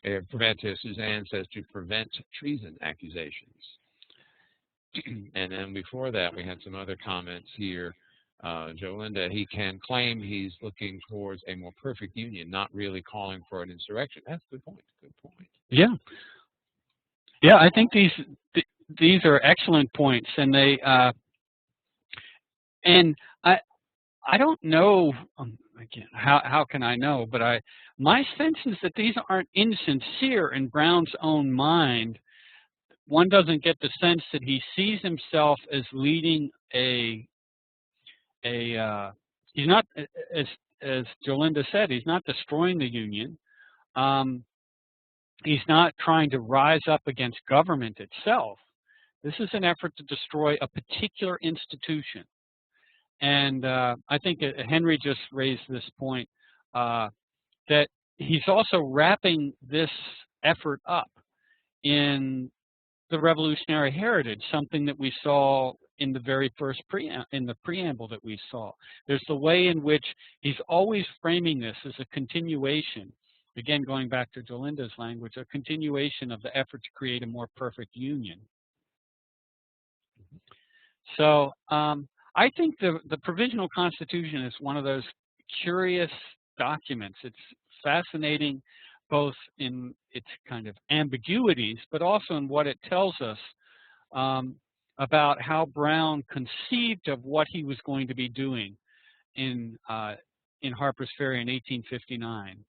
Suzanne says to prevent treason accusations. And then before that, we had some other comments here. Jolinda, he can claim he's looking towards a more perfect union, not really calling for an insurrection. That's a good point. Good point. Yeah. Yeah, I think these are excellent points, and they and I don't know again how can I know, but my sense is that these aren't insincere in Brown's own mind. One doesn't get the sense that he sees himself as leading he's not, as Jolinda said, he's not destroying the Union. He's not trying to rise up against government itself. This is an effort to destroy a particular institution. And I think Henry just raised this point, that he's also wrapping this effort up in the revolutionary heritage, something that we saw in the very first preamble that we saw. There's the way in which he's always framing this as a continuation. Again, going back to Jolinda's language, a continuation of the effort to create a more perfect union. So I think the Provisional Constitution is one of those curious documents. It's fascinating both in its kind of ambiguities, but also in what it tells us about how Brown conceived of what he was going to be doing in Harper's Ferry in 1859.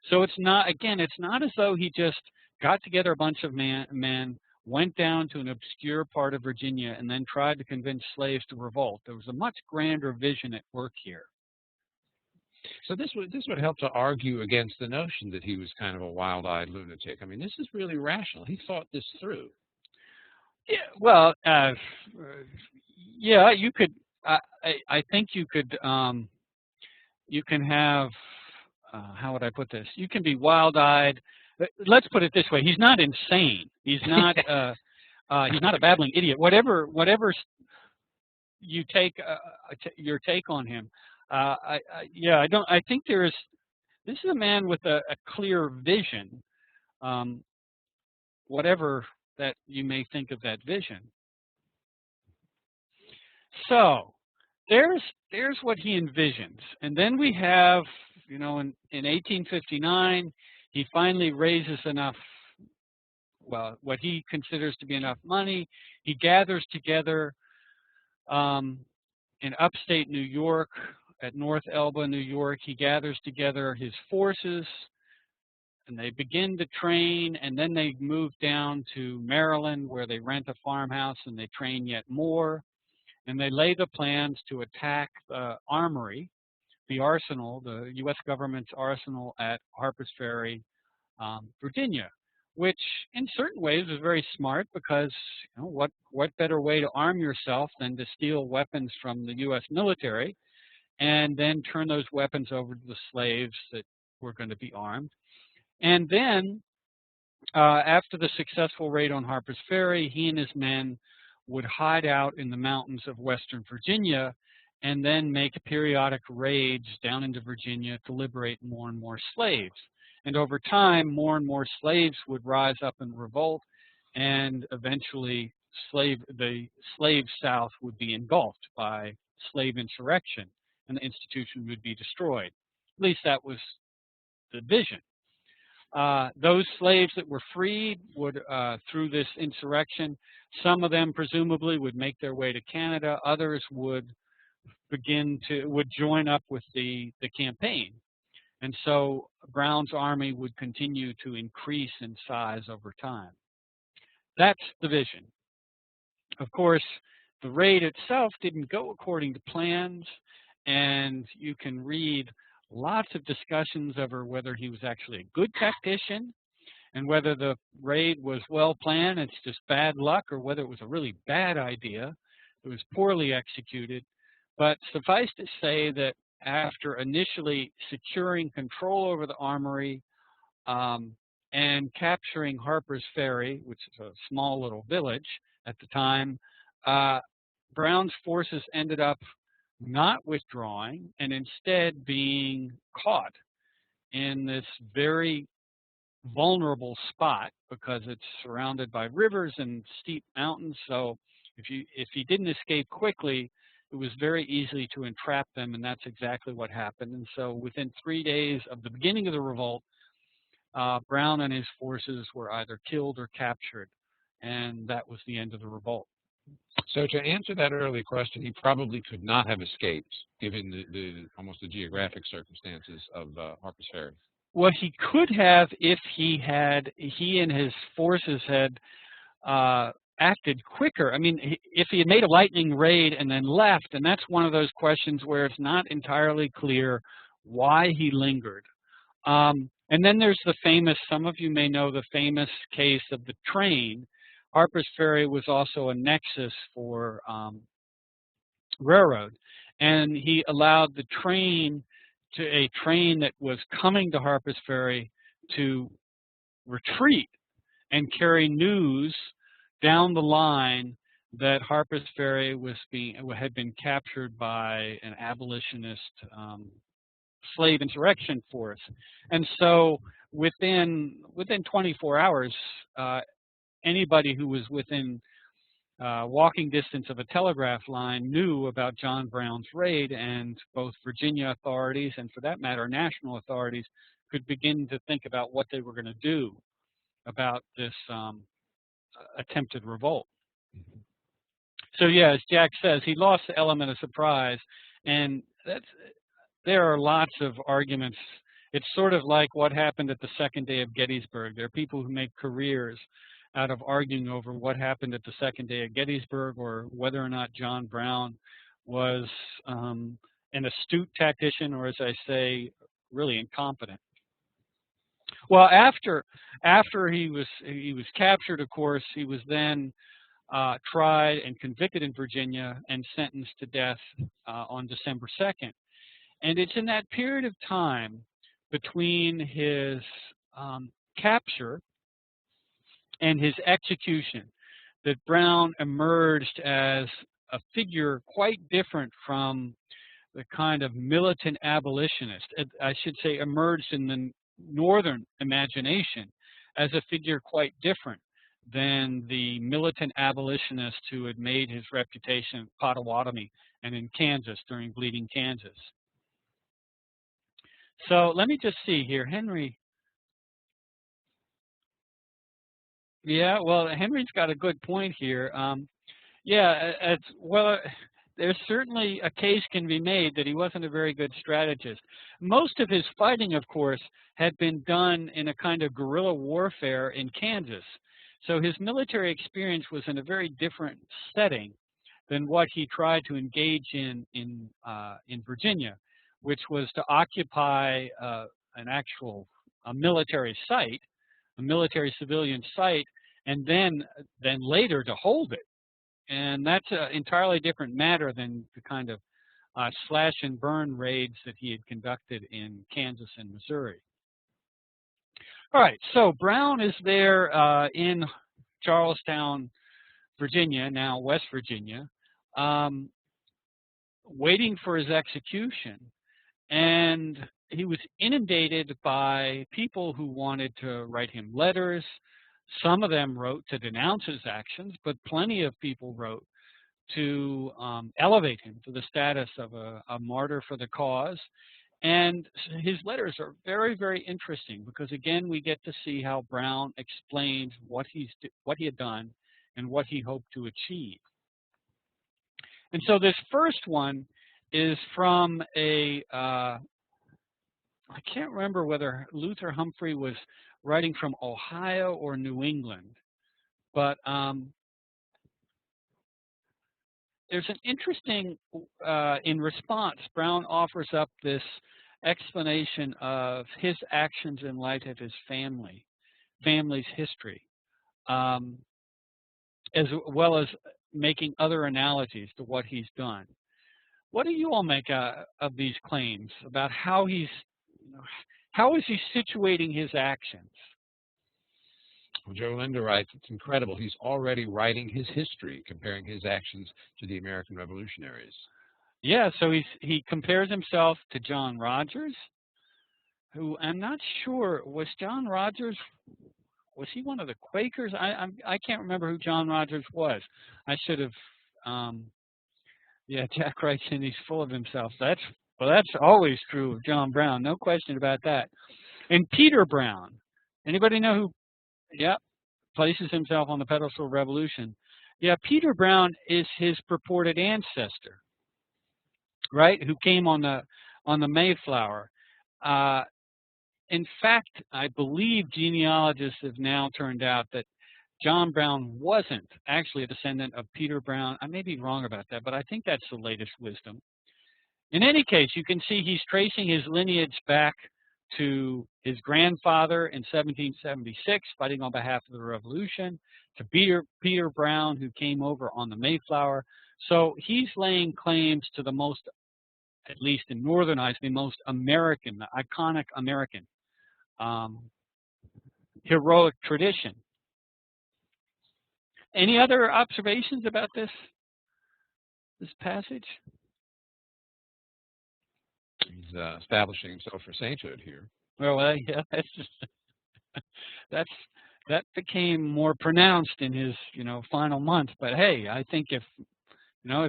So it's not, again, it's not as though he just got together a bunch of men, went down to an obscure part of Virginia, and then tried to convince slaves to revolt. There was a much grander vision at work here. So this would help to argue against the notion that he was kind of a wild-eyed lunatic. I mean, this is really rational. He thought this through. Yeah, well, yeah, you could. I think you could. You can have. How would I put this? You can be wild-eyed. Let's put it this way: he's not insane. He's not. He's not a babbling idiot. Whatever you take your take on him. Yeah, I don't. I think there is. This is a man with a clear vision. Whatever that you may think of that vision. So there's what he envisions, and then we have, in 1859, he finally raises enough, well, what he considers to be enough money. He gathers together in upstate New York, at North Elba, New York. He gathers together his forces, and they begin to train, and then they move down to Maryland, where they rent a farmhouse and they train yet more. And they lay the plans to attack the armory, the arsenal, the U.S. government's arsenal at Harper's Ferry, Virginia, which in certain ways is very smart because what better way to arm yourself than to steal weapons from the U.S. military and then turn those weapons over to the slaves that were going to be armed. And then after the successful raid on Harper's Ferry, he and his men would hide out in the mountains of Western Virginia and then make periodic raids down into Virginia to liberate more and more slaves. And over time, more and more slaves would rise up in revolt, and eventually the slave South would be engulfed by slave insurrection, and the institution would be destroyed. At least that was the vision. Those slaves that were freed would, through this insurrection, some of them presumably would make their way to Canada. Others would join up with the campaign. And so Brown's army would continue to increase in size over time. That's the vision. Of course, the raid itself didn't go according to plans, and you can read lots of discussions over whether he was actually a good tactician and whether the raid was well planned, it's just bad luck, or whether it was a really bad idea. It was poorly executed. But suffice to say that after initially securing control over the armory and capturing Harper's Ferry, which is a small little village at the time, Brown's forces ended up not withdrawing and instead being caught in this very vulnerable spot because it's surrounded by rivers and steep mountains. So if he didn't escape quickly, it was very easy to entrap them, and that's exactly what happened. And so within 3 days of the beginning of the revolt, Brown and his forces were either killed or captured, and that was the end of the revolt. So to answer that early question, he probably could not have escaped, given the almost the geographic circumstances of Harper's Ferry. Well, he could have if he and his forces had acted quicker. I mean, if he had made a lightning raid and then left, and that's one of those questions where it's not entirely clear why he lingered. And then there's the famous, some of you may know the famous case of the train. Harper's Ferry was also a nexus for railroad, and he allowed a train that was coming to Harper's Ferry to retreat and carry news down the line that Harper's Ferry had been captured by an abolitionist slave insurrection force. And so within 24 hours, anybody who was within walking distance of a telegraph line knew about John Brown's raid, and both Virginia authorities and, for that matter, national authorities could begin to think about what they were going to do about this attempted revolt. So yeah, as Jack says, he lost the element of surprise, and there are lots of arguments. It's sort of like what happened at the second day of Gettysburg. There are people who make careers out of arguing over what happened at the second day of Gettysburg, or whether or not John Brown was an astute tactician, or, as I say, really incompetent. Well, after he was captured, of course, he was then tried and convicted in Virginia and sentenced to death on December 2nd. And it's in that period of time between his capture and his execution that Brown emerged as a figure quite different from the kind of militant abolitionist. I should say emerged in the Northern imagination as a figure quite different than the militant abolitionist who had made his reputation in Potawatomi and in Kansas during Bleeding Kansas. So let me just see here. Henry. Yeah, well, Henry's got a good point here. There's certainly a case can be made that he wasn't a very good strategist. Most of his fighting, of course, had been done in a kind of guerrilla warfare in Kansas. So his military experience was in a very different setting than what he tried to engage in Virginia, which was to occupy a military site, a military civilian site, and then later to hold it. And that's an entirely different matter than the kind of slash and burn raids that he had conducted in Kansas and Missouri. All right, so Brown is there in Charlestown, Virginia, now West Virginia, waiting for his execution. And he was inundated by people who wanted to write him letters. Some of them wrote to denounce his actions, but plenty of people wrote to elevate him to the status of a martyr for the cause. And his letters are very, very interesting because, again, we get to see how Brown explains what he had done and what he hoped to achieve. And so this first one is from I can't remember whether Luther Humphrey was writing from Ohio or New England, but there's an interesting, in response, Brown offers up this explanation of his actions in light of his family's history, as well as making other analogies to what he's done. What do you all make of these claims about how how is he situating his actions? Well, Joe Linder writes, it's incredible. He's already writing his history, comparing his actions to the American revolutionaries. Yeah, so he compares himself to John Rogers, who I'm not sure, was John Rogers, was he one of the Quakers? I can't remember who John Rogers was. I should have, yeah, Jack writes in, he's full of himself. That's always true of John Brown, no question about that. And Peter Brown, anybody know who? Yeah, places himself on the pedestal of revolution. Yeah, Peter Brown is his purported ancestor, right? Who came on the Mayflower. In fact, I believe genealogists have now turned out that John Brown wasn't actually a descendant of Peter Brown. I may be wrong about that, but I think that's the latest wisdom. In any case, you can see he's tracing his lineage back to his grandfather in 1776, fighting on behalf of the Revolution, to Peter Brown, who came over on the Mayflower. So he's laying claims to the most, at least in Northern eyes, the most American, the iconic American heroic tradition. Any other observations about this passage? He's establishing himself for sainthood here. Well, yeah, that became more pronounced in his, final months. But hey, I think if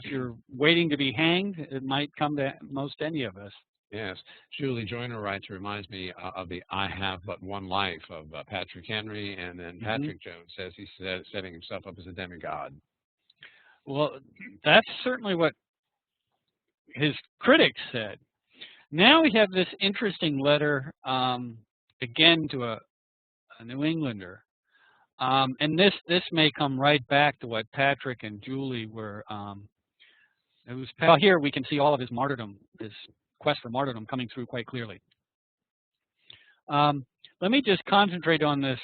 you're waiting to be hanged, it might come to most any of us. Yes. Julie Joyner writes, reminds me of the I Have But One Life of Patrick Henry, and then Patrick Jones says he's setting himself up as a demigod. Well, that's certainly what his critics said. Now we have this interesting letter, again, to a New Englander. And this may come right back to what Patrick and Julie were, well, here we can see all of his martyrdom, his quest for martyrdom coming through quite clearly. Let me just concentrate on this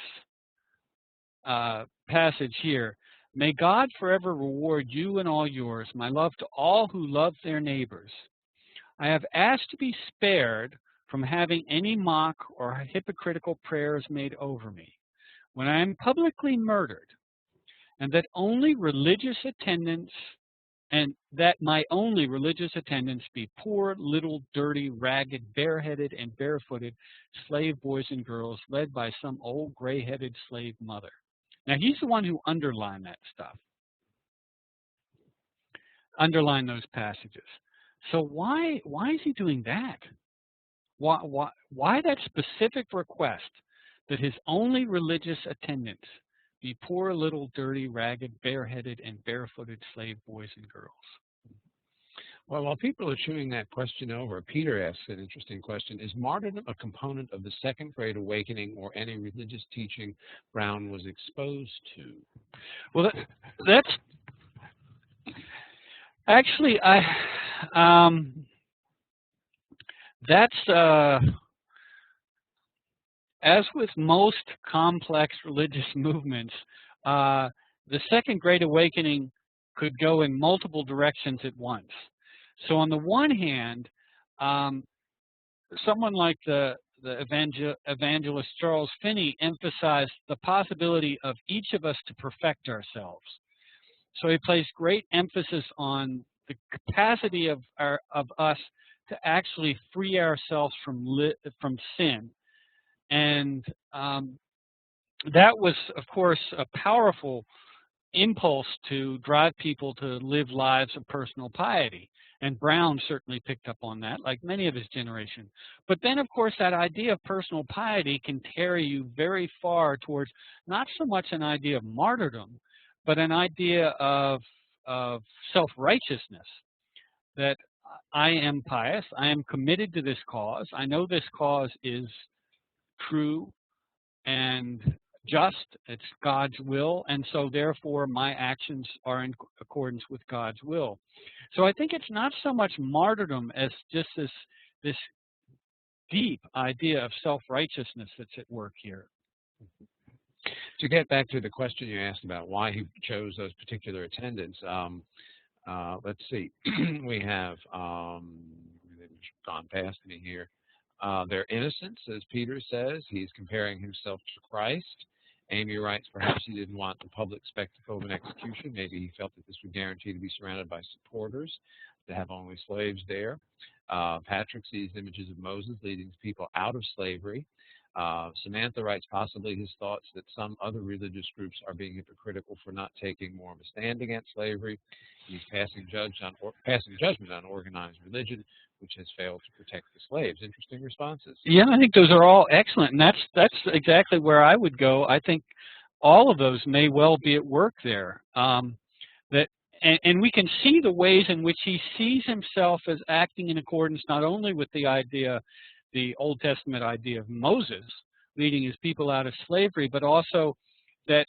passage here. May God forever reward you and all yours, my love to all who love their neighbors. I have asked to be spared from having any mock or hypocritical prayers made over me when I am publicly murdered, and that only religious attendance, and that my only religious attendants be poor, little, dirty, ragged, bareheaded, and barefooted slave boys and girls led by some old gray-headed slave mother. Now, he's the one who underlined that stuff, underlined those passages. So why is he doing that? Why that specific request that his only religious attendants be poor, little, dirty, ragged, bareheaded, and barefooted slave boys and girls? Well, while people are chewing that question over, Peter asks an interesting question. Is martyrdom a component of the Second Great Awakening or any religious teaching Brown was exposed to? Well, that's actually, as with most complex religious movements, the Second Great Awakening could go in multiple directions at once. So on the one hand, someone like the evangelist Charles Finney emphasized the possibility of each of us to perfect ourselves. So he placed great emphasis on the capacity of us to actually free ourselves from sin. And that was, of course, a powerful impulse to drive people to live lives of personal piety. And Brown certainly picked up on that, like many of his generation. But then, of course, that idea of personal piety can carry you very far towards not so much an idea of martyrdom, but an idea of self-righteousness, that I am pious, I am committed to this cause, I know this cause is true and just, it's God's will, and so therefore my actions are in accordance with God's will. So I think it's not so much martyrdom as just this deep idea of self-righteousness that's at work here. To get back to the question you asked about why he chose those particular attendants, let's see. We have gone past me here. Their innocence, as Peter says. He's comparing himself to Christ. Amy writes, perhaps he didn't want the public spectacle of an execution. Maybe he felt that this would guarantee to be surrounded by supporters, to have only slaves there. Patrick sees images of Moses leading people out of slavery. Samantha writes, possibly his thoughts that some other religious groups are being hypocritical for not taking more of a stand against slavery. He's passing judgment on organized religion, which has failed to protect the slaves. Interesting responses. Yeah, I think those are all excellent, and that's exactly where I would go. I think all of those may well be at work there. And we can see the ways in which he sees himself as acting in accordance not only with the Old Testament idea of Moses leading his people out of slavery, but also that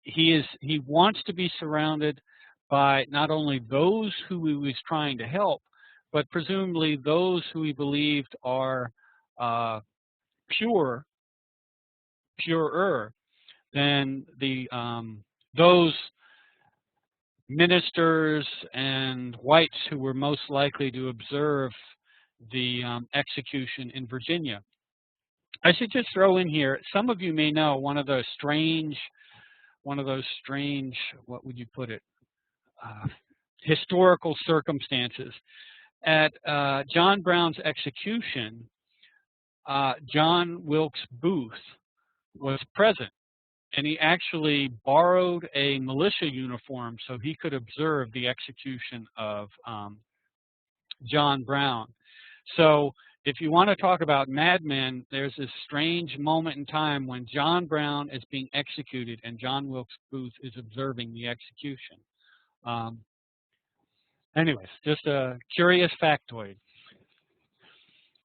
he wants to be surrounded by not only those who he was trying to help, but presumably those who he believed are purer than those ministers and whites who were most likely to observe the execution in Virginia. I should just throw in here, some of you may know one of those strange, what would you put it, historical circumstances. At John Brown's execution, John Wilkes Booth was present, and he actually borrowed a militia uniform so he could observe the execution of John Brown. So if you want to talk about madmen, there's this strange moment in time when John Brown is being executed and John Wilkes Booth is observing the execution. Anyways, just a curious factoid.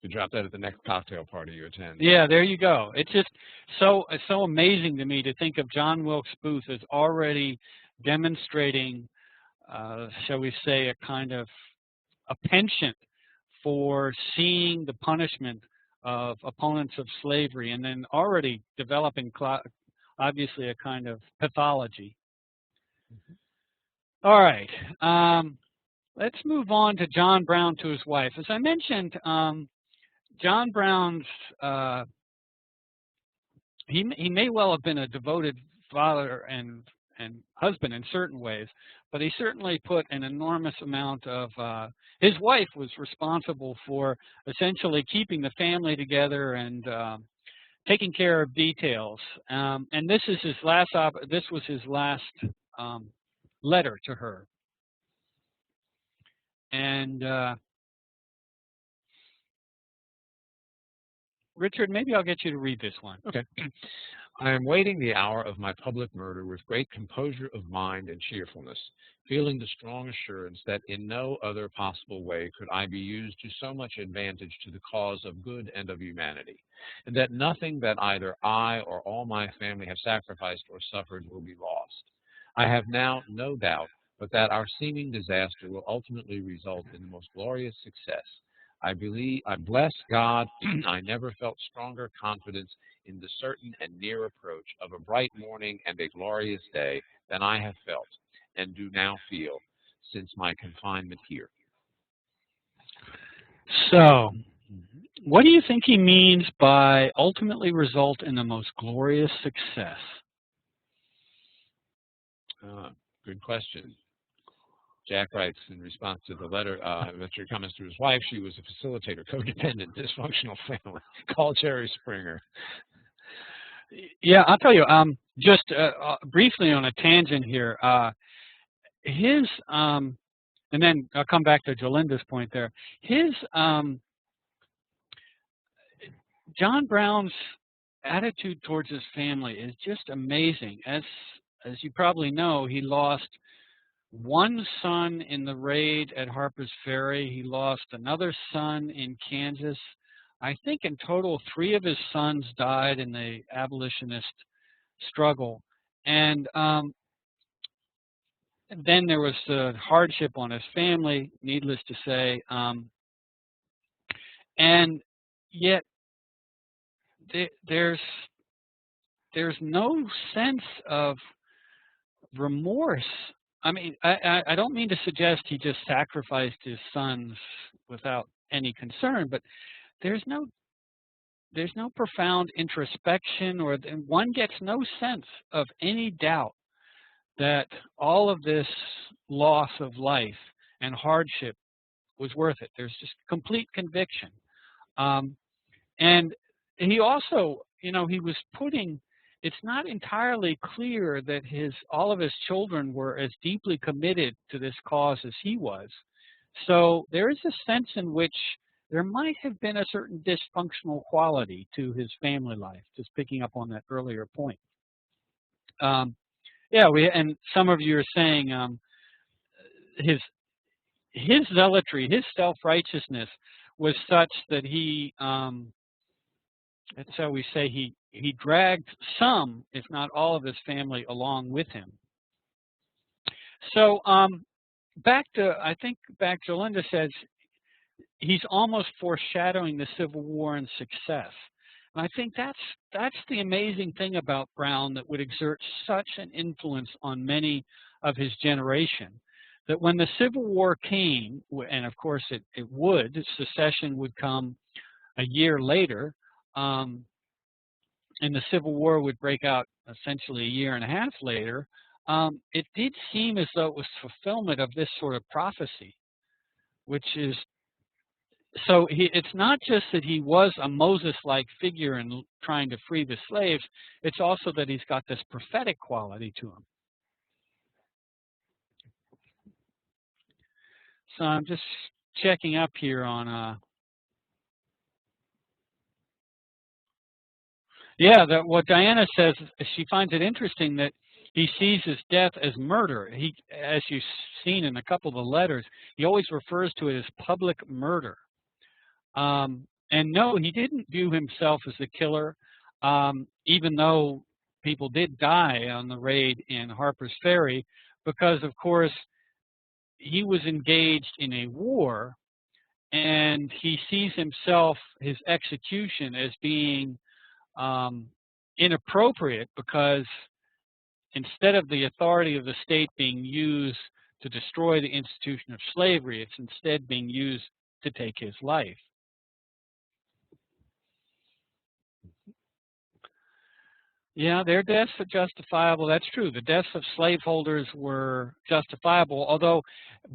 You drop that at the next cocktail party you attend. Yeah, there you go. It's just so amazing to me to think of John Wilkes Booth as already demonstrating, shall we say, a kind of a penchant for seeing the punishment of opponents of slavery, and then already developing obviously a kind of pathology. Mm-hmm. All right. Let's move on to John Brown to his wife. As I mentioned, John Brown's, he may well have been a devoted father and husband in certain ways, but he certainly put an enormous amount of, his wife was responsible for essentially keeping the family together and taking care of details. And this is his last, this was his last letter to her. And Richard, maybe I'll get you to read this one. Okay. I am waiting the hour of my public murder with great composure of mind and cheerfulness, feeling the strong assurance that in no other possible way could I be used to so much advantage to the cause of good and of humanity, and that nothing that either I or all my family have sacrificed or suffered will be lost. I have now no doubt but that our seeming disaster will ultimately result in the most glorious success. I bless God, I never felt stronger confidence in the certain and near approach of a bright morning and a glorious day than I have felt and do now feel since my confinement here. So, what do you think he means by ultimately result in the most glorious success? Good question. Jack writes in response to the letter, Richard comments to his wife, she was a facilitator, codependent, dysfunctional family. Call Jerry Springer. Yeah, I'll tell you. Just briefly on a tangent here. His and then I'll come back to Jolinda's point there. His John Brown's attitude towards his family is just amazing. As you probably know, he lost one son in the raid at Harper's Ferry. He lost another son in Kansas. I think in total 3 of his sons died in the abolitionist struggle. And then there was the hardship on his family, needless to say. And yet there's no sense of remorse. I mean, I don't mean to suggest he just sacrificed his sons without any concern, but there's no profound introspection, or one gets no sense of any doubt that all of this loss of life and hardship was worth it. There's just complete conviction. And he also, he was putting, it's not entirely clear that all of his children were as deeply committed to this cause as he was. So there is a sense in which there might have been a certain dysfunctional quality to his family life, just picking up on that earlier point. And some of you are saying his zealotry, his self-righteousness was such that he, that's how we say, he dragged some, if not all, of his family along with him. So back Jolinda says he's almost foreshadowing the Civil War and success. And I think that's the amazing thing about Brown that would exert such an influence on many of his generation, that when the Civil War came, and of course it would, secession would come a year later, and the Civil War would break out essentially a year and a half later, it did seem as though it was fulfillment of this sort of prophecy, which is, so it's not just that he was a Moses-like figure in trying to free the slaves, it's also that he's got this prophetic quality to him. So I'm just checking up here on what Diana says, she finds it interesting that he sees his death as murder. He, as you've seen in a couple of the letters, he always refers to it as public murder. And no, he didn't view himself as a killer, even though people did die on the raid in Harper's Ferry, because of course he was engaged in a war, and he sees himself, his execution, as being inappropriate, because instead of the authority of the state being used to destroy the institution of slavery, it's instead being used to take his life. Yeah, their deaths are justifiable. That's true. The deaths of slaveholders were justifiable, although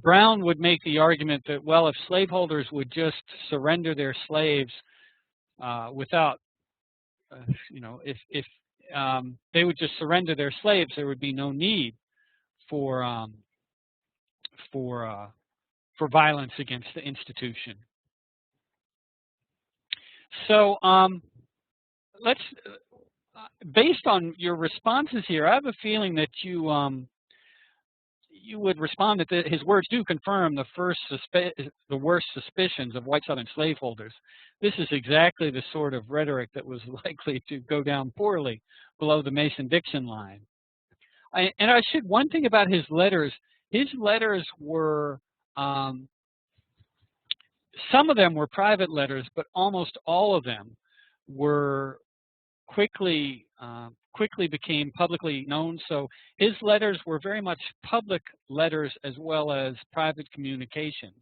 Brown would make the argument that, well, if slaveholders would just surrender their slaves without, if they would just surrender their slaves, there would be no need for violence against the institution. So let's. Based on your responses here, I have a feeling that you would respond that his words do confirm the worst suspicions of white Southern slaveholders. This is exactly the sort of rhetoric that was likely to go down poorly below the Mason-Dixon line. One thing about his letters were, some of them were private letters, but almost all of them were quickly became publicly known. So his letters were very much public letters as well as private communications.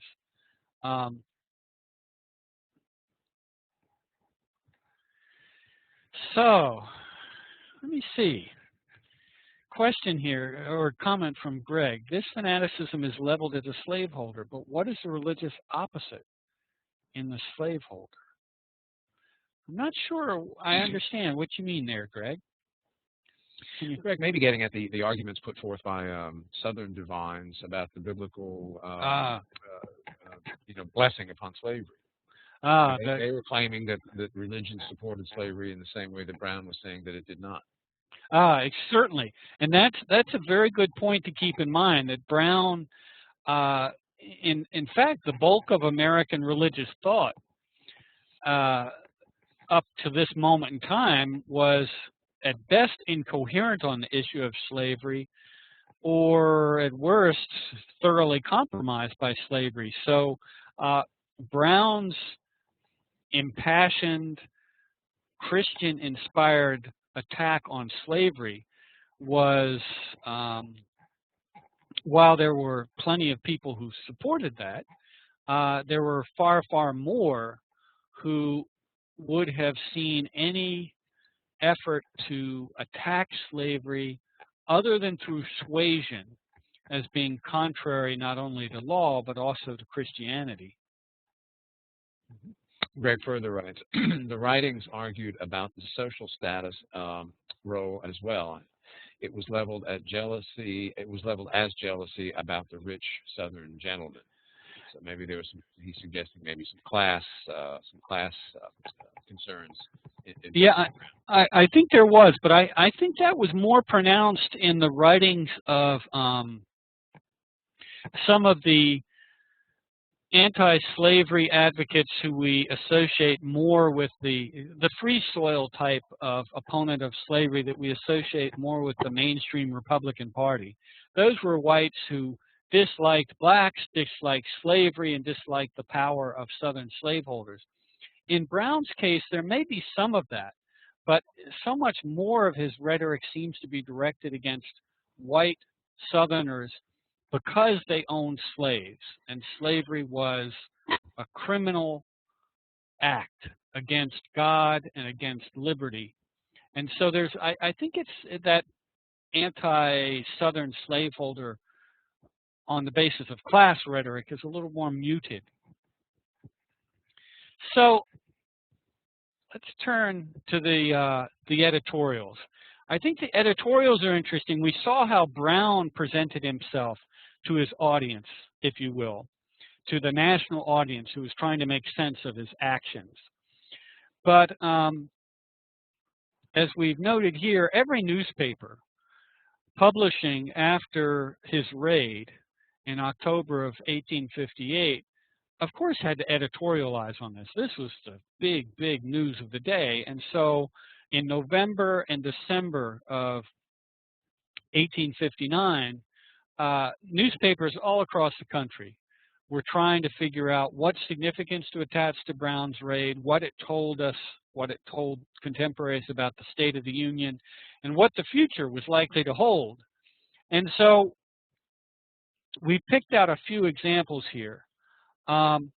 So let me see. Question here, or comment from Greg. This fanaticism is leveled at the slaveholder, but what is the religious opposite in the slaveholder? I'm not sure I understand what you mean there, Greg. Can you? Greg, maybe getting at the arguments put forth by Southern divines about the biblical, blessing upon slavery. They were claiming that religion supported slavery in the same way that Brown was saying that it did not. Certainly, and that's a very good point to keep in mind. That Brown, in fact, the bulk of American religious thought up to this moment in time was at best incoherent on the issue of slavery, or at worst thoroughly compromised by slavery. So Brown's impassioned, Christian-inspired attack on slavery was, while there were plenty of people who supported that, there were far, far more who would have seen any effort to attack slavery other than through suasion as being contrary not only to law but also to Christianity. Greg further writes, the writings argued about the social status role as well. It was leveled at jealousy. It was leveled as jealousy about the rich Southern gentleman. So maybe there was some. He's suggesting maybe some class concerns. Yeah, I think there was, but I think that was more pronounced in the writings of some of the anti-slavery advocates who we associate more with the free soil type of opponent of slavery that we associate more with the mainstream Republican Party. Those were whites who disliked blacks, disliked slavery, and disliked the power of Southern slaveholders. In Brown's case, there may be some of that, but so much more of his rhetoric seems to be directed against white Southerners because they owned slaves, and slavery was a criminal act against God and against liberty. And so there's, I think it's that anti-Southern slaveholder on the basis of class rhetoric is a little more muted. So let's turn to the editorials. I think the editorials are interesting. We saw how Brown presented himself to his audience, if you will, to the national audience who was trying to make sense of his actions. But as we've noted here, every newspaper publishing after his raid in October of 1858, of course, had to editorialize on this. This was the big, big news of the day. And so in November and December of 1859, newspapers all across the country were trying to figure out what significance to attach to Brown's raid, what it told us, what it told contemporaries about the State of the Union, and what the future was likely to hold. And so we picked out a few examples here. And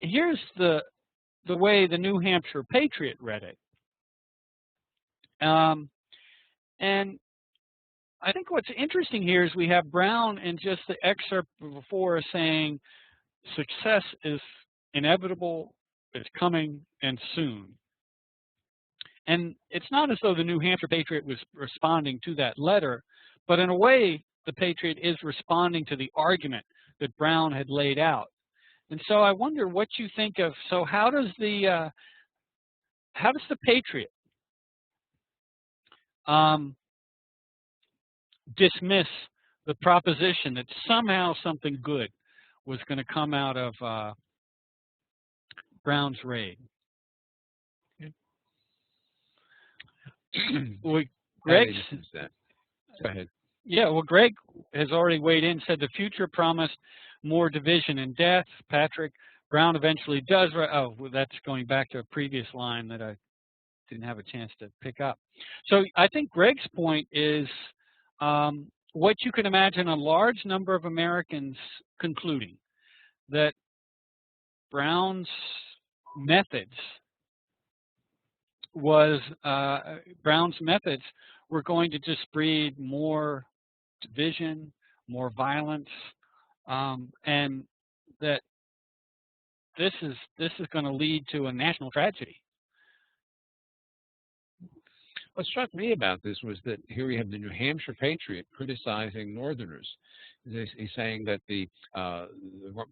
here's the way the New Hampshire Patriot read it. And I think what's interesting here is we have Brown in just the excerpt before saying success is inevitable, it's coming, and soon. And it's not as though the New Hampshire Patriot was responding to that letter, but in a way, the Patriot is responding to the argument that Brown had laid out. And so I wonder what you think of, so how does the Patriot dismiss the proposition that somehow something good was going to come out of Brown's raid? Well, Greg, go ahead. Yeah, well, Greg has already weighed in, said the future promised more division and death. Patrick, Brown eventually does. Oh, well, that's going back to a previous line that I didn't have a chance to pick up. So I think Greg's point is what you can imagine a large number of Americans concluding, that Brown's methods were going to just breed more division, more violence, and that this is going to lead to a national tragedy. What struck me about this was that here we have the New Hampshire patriot criticizing Northerners. He's saying that the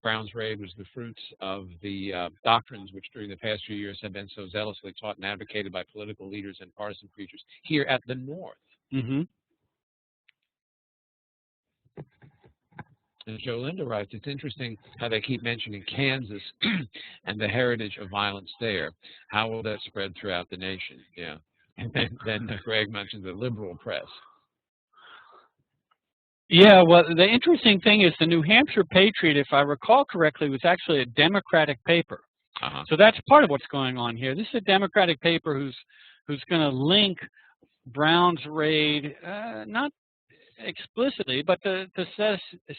Brown's Raid was the fruits of the doctrines which during the past few years have been so zealously taught and advocated by political leaders and partisan preachers here at the North. Mm-hmm. As Joe Linda writes, it's interesting how they keep mentioning Kansas and the heritage of violence there. How will that spread throughout the nation? Yeah. And then Greg mentioned the liberal press. Yeah, well, the interesting thing is the New Hampshire Patriot, if I recall correctly, was actually a Democratic paper. So that's part of what's going on here. This is a Democratic paper who's going to link Brown's Raid, not explicitly, but to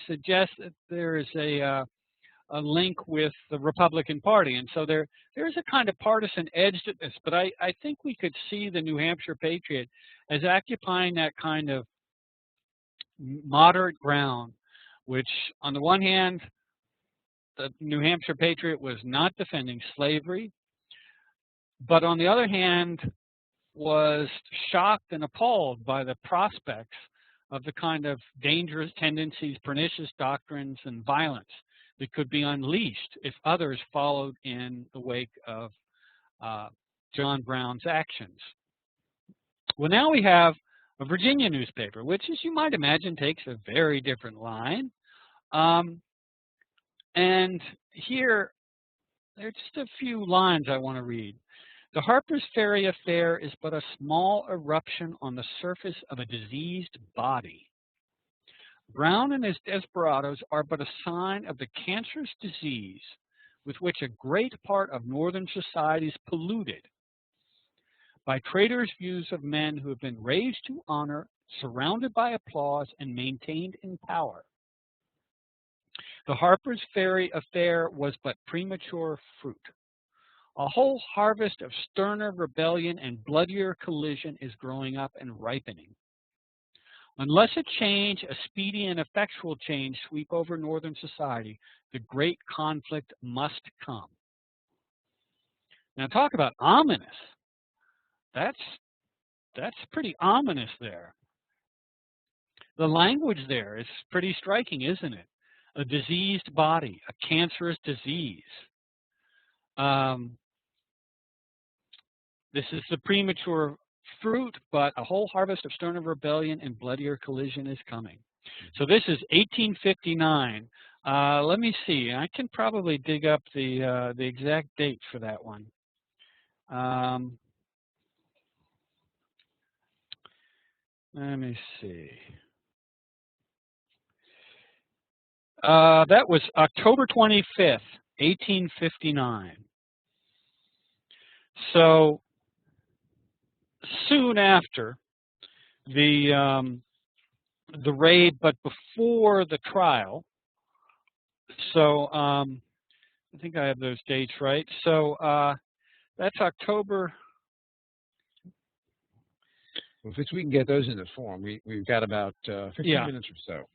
suggest that there is a link with the Republican Party. And so there is a kind of partisan edge to this. But I think we could see the New Hampshire Patriot as occupying that kind of moderate ground, which on the one hand, the New Hampshire Patriot was not defending slavery, but on the other hand, was shocked and appalled by the prospects of the kind of dangerous tendencies, pernicious doctrines, and violence that could be unleashed if others followed in the wake of John Brown's actions. Well, now we have a Virginia newspaper, which, as you might imagine, takes a very different line. And here, there's just a few lines I want to read. The Harper's Ferry affair is but a small eruption on the surface of a diseased body. Brown and his desperados are but a sign of the cancerous disease with which a great part of Northern society is polluted by traitors' views of men who have been raised to honor, surrounded by applause, and maintained in power. The Harper's Ferry affair was but premature fruit. A whole harvest of sterner rebellion and bloodier collision is growing up and ripening. Unless a change, a speedy and effectual change, sweep over Northern society, the great conflict must come. Now talk about ominous. That's pretty ominous there. The language there is pretty striking, isn't it? A diseased body, a cancerous disease. This is the premature fruit, but a whole harvest of sterner rebellion and bloodier collision is coming. So this is 1859. Let me see. I can probably dig up the exact date for that one. Let me see. That was October 25th, 1859. So soon after the raid, but before the trial. So I think I have those dates right. So that's October. Well, if we can get those in the form, we've got about 15 minutes or so.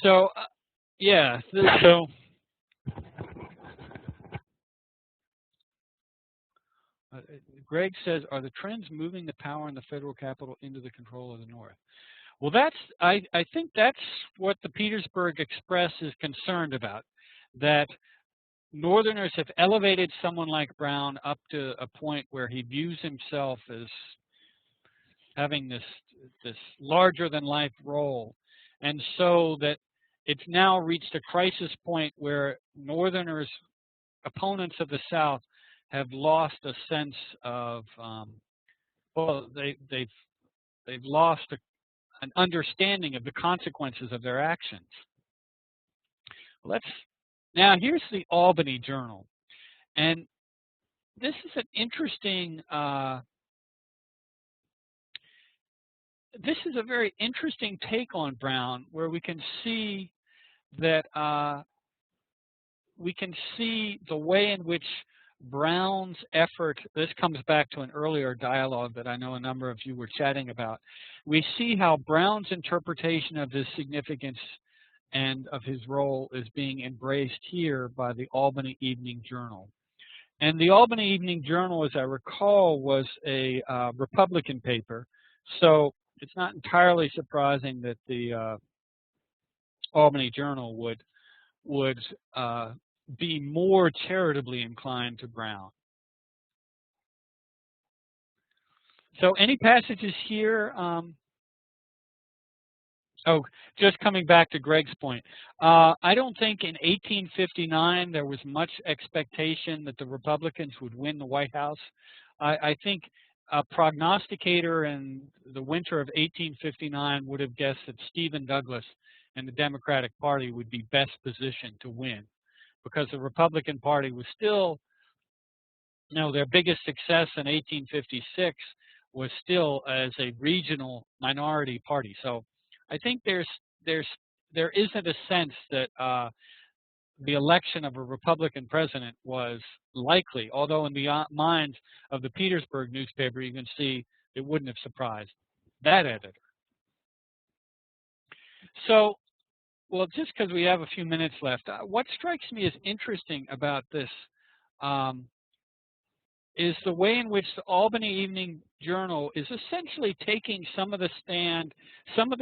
So yeah, so. Greg says, are the trends moving the power in the federal capital into the control of the North? Well, I think that's what the Petersburg Express is concerned about, that Northerners have elevated someone like Brown up to a point where he views himself as having this larger-than-life role, and so that it's now reached a crisis point where Northerners, opponents of the South, have lost a sense of, they've lost an understanding of the consequences of their actions. Now here's the Albany Journal, and this is an interesting, this is a very interesting take on Brown, where we can see that we can see the way in which Brown's effort, this comes back to an earlier dialogue that I know a number of you were chatting about. We see how Brown's interpretation of this significance and of his role is being embraced here by the Albany Evening Journal. And the Albany Evening Journal, as I recall, was a Republican paper, so it's not entirely surprising that the Albany Journal would be more charitably inclined to Brown. So any passages here? Oh, just coming back to Greg's point. I don't think in 1859 there was much expectation that the Republicans would win the White House. I think a prognosticator in the winter of 1859 would have guessed that Stephen Douglas and the Democratic Party would be best positioned to win, because the Republican Party was still, their biggest success in 1856 was still as a regional minority party. So I think there isn't a sense that the election of a Republican president was likely, although in the minds of the Petersburg newspaper, you can see it wouldn't have surprised that editor. So, well, just because we have a few minutes left, what strikes me as interesting about this is the way in which the Albany Evening Journal is essentially taking some of the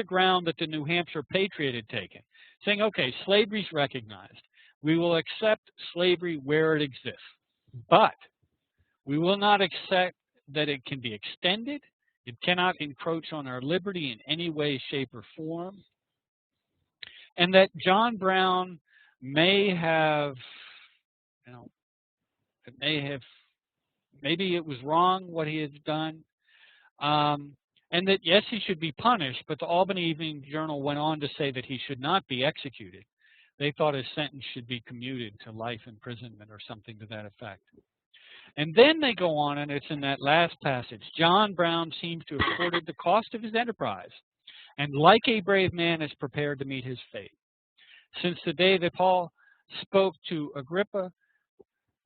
ground that the New Hampshire Patriot had taken, saying, okay, slavery's recognized. We will accept slavery where it exists, but we will not accept that it can be extended. It cannot encroach on our liberty in any way, shape, or form. And that John Brown may have, maybe it was wrong what he had done, and that, yes, he should be punished, but the Albany Evening Journal went on to say that he should not be executed. They thought his sentence should be commuted to life imprisonment or something to that effect. And then they go on, and it's in that last passage, John Brown seems to have courted the cost of his enterprise, and like a brave man is prepared to meet his fate. Since the day that Paul spoke to Agrippa,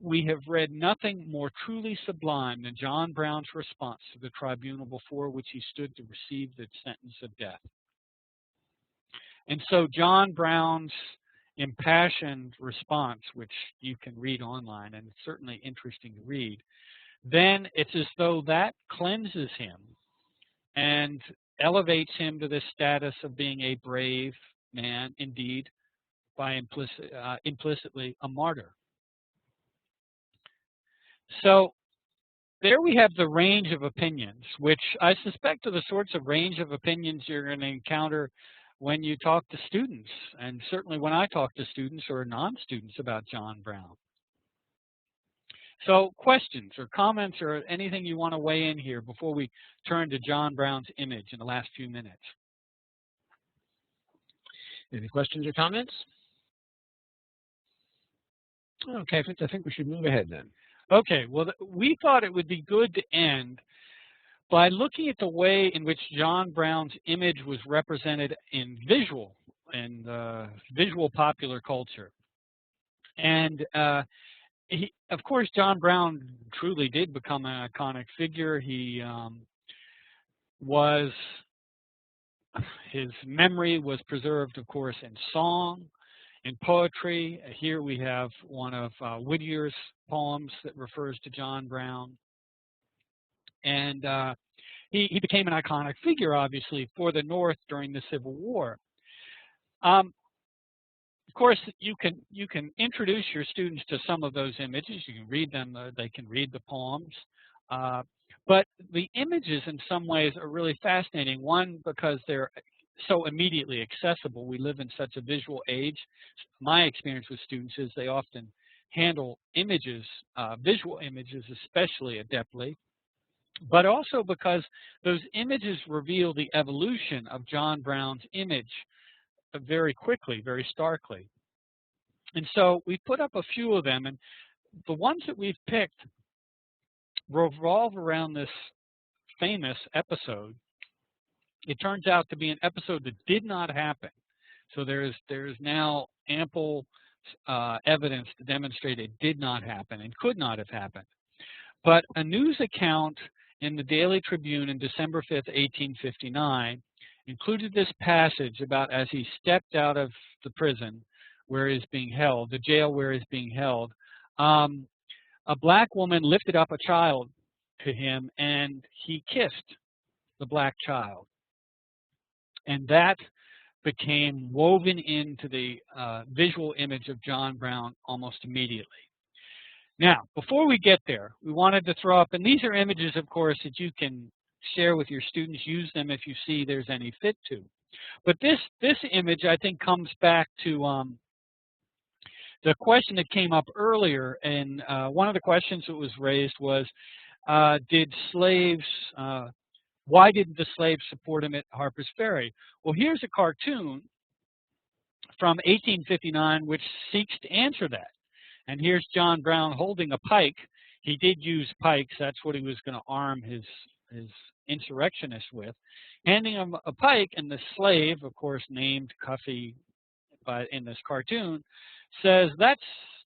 we have read nothing more truly sublime than John Brown's response to the tribunal before which he stood to receive the sentence of death. And so John Brown's impassioned response, which you can read online, and it's certainly interesting to read, then it's as though that cleanses him and elevates him to the status of being a brave man, indeed, by implicitly a martyr. So there we have the range of opinions, which I suspect are the sorts of range of opinions you're going to encounter when you talk to students, and certainly when I talk to students or non-students about John Brown. So questions or comments or anything you want to weigh in here before we turn to John Brown's image in the last few minutes? Any questions or comments? Okay, I think we should move ahead then. Okay, well, we thought it would be good to end by looking at the way in which John Brown's image was represented in visual popular culture. And of course, John Brown truly did become an iconic figure. His memory was preserved, of course, in song, in poetry. Here we have one of Whittier's poems that refers to John Brown. And he became an iconic figure, obviously, for the North during the Civil War. Of course, you can introduce your students to some of those images. You can read them. They can read the poems. But the images, in some ways, are really fascinating. One, because they're so immediately accessible. We live in such a visual age. My experience with students is they often handle images, visual images especially adeptly, but also because those images reveal the evolution of John Brown's image very quickly, very starkly. And so we put up a few of them, and the ones that we've picked revolve around this famous episode. It turns out to be an episode that did not happen. So there's now ample evidence to demonstrate it did not happen and could not have happened. But a news account in the Daily Tribune in December 5th, 1859, included this passage about as he stepped out of the prison where he's being held, the jail where he's being held, a black woman lifted up a child to him and he kissed the black child. And that became woven into the visual image of John Brown almost immediately. Now, before we get there, we wanted to throw up, and these are images, of course, that you can share with your students. Use them if you see there's any fit to. But this image, I think, comes back to the question that came up earlier. And one of the questions that was raised was, why didn't the slaves support him at Harper's Ferry? Well, here's a cartoon from 1859 which seeks to answer that. And here's John Brown holding a pike. He did use pikes. That's what he was going to arm his insurrectionists with. Handing him a pike, and the slave, of course named Cuffy in this cartoon, says, "That's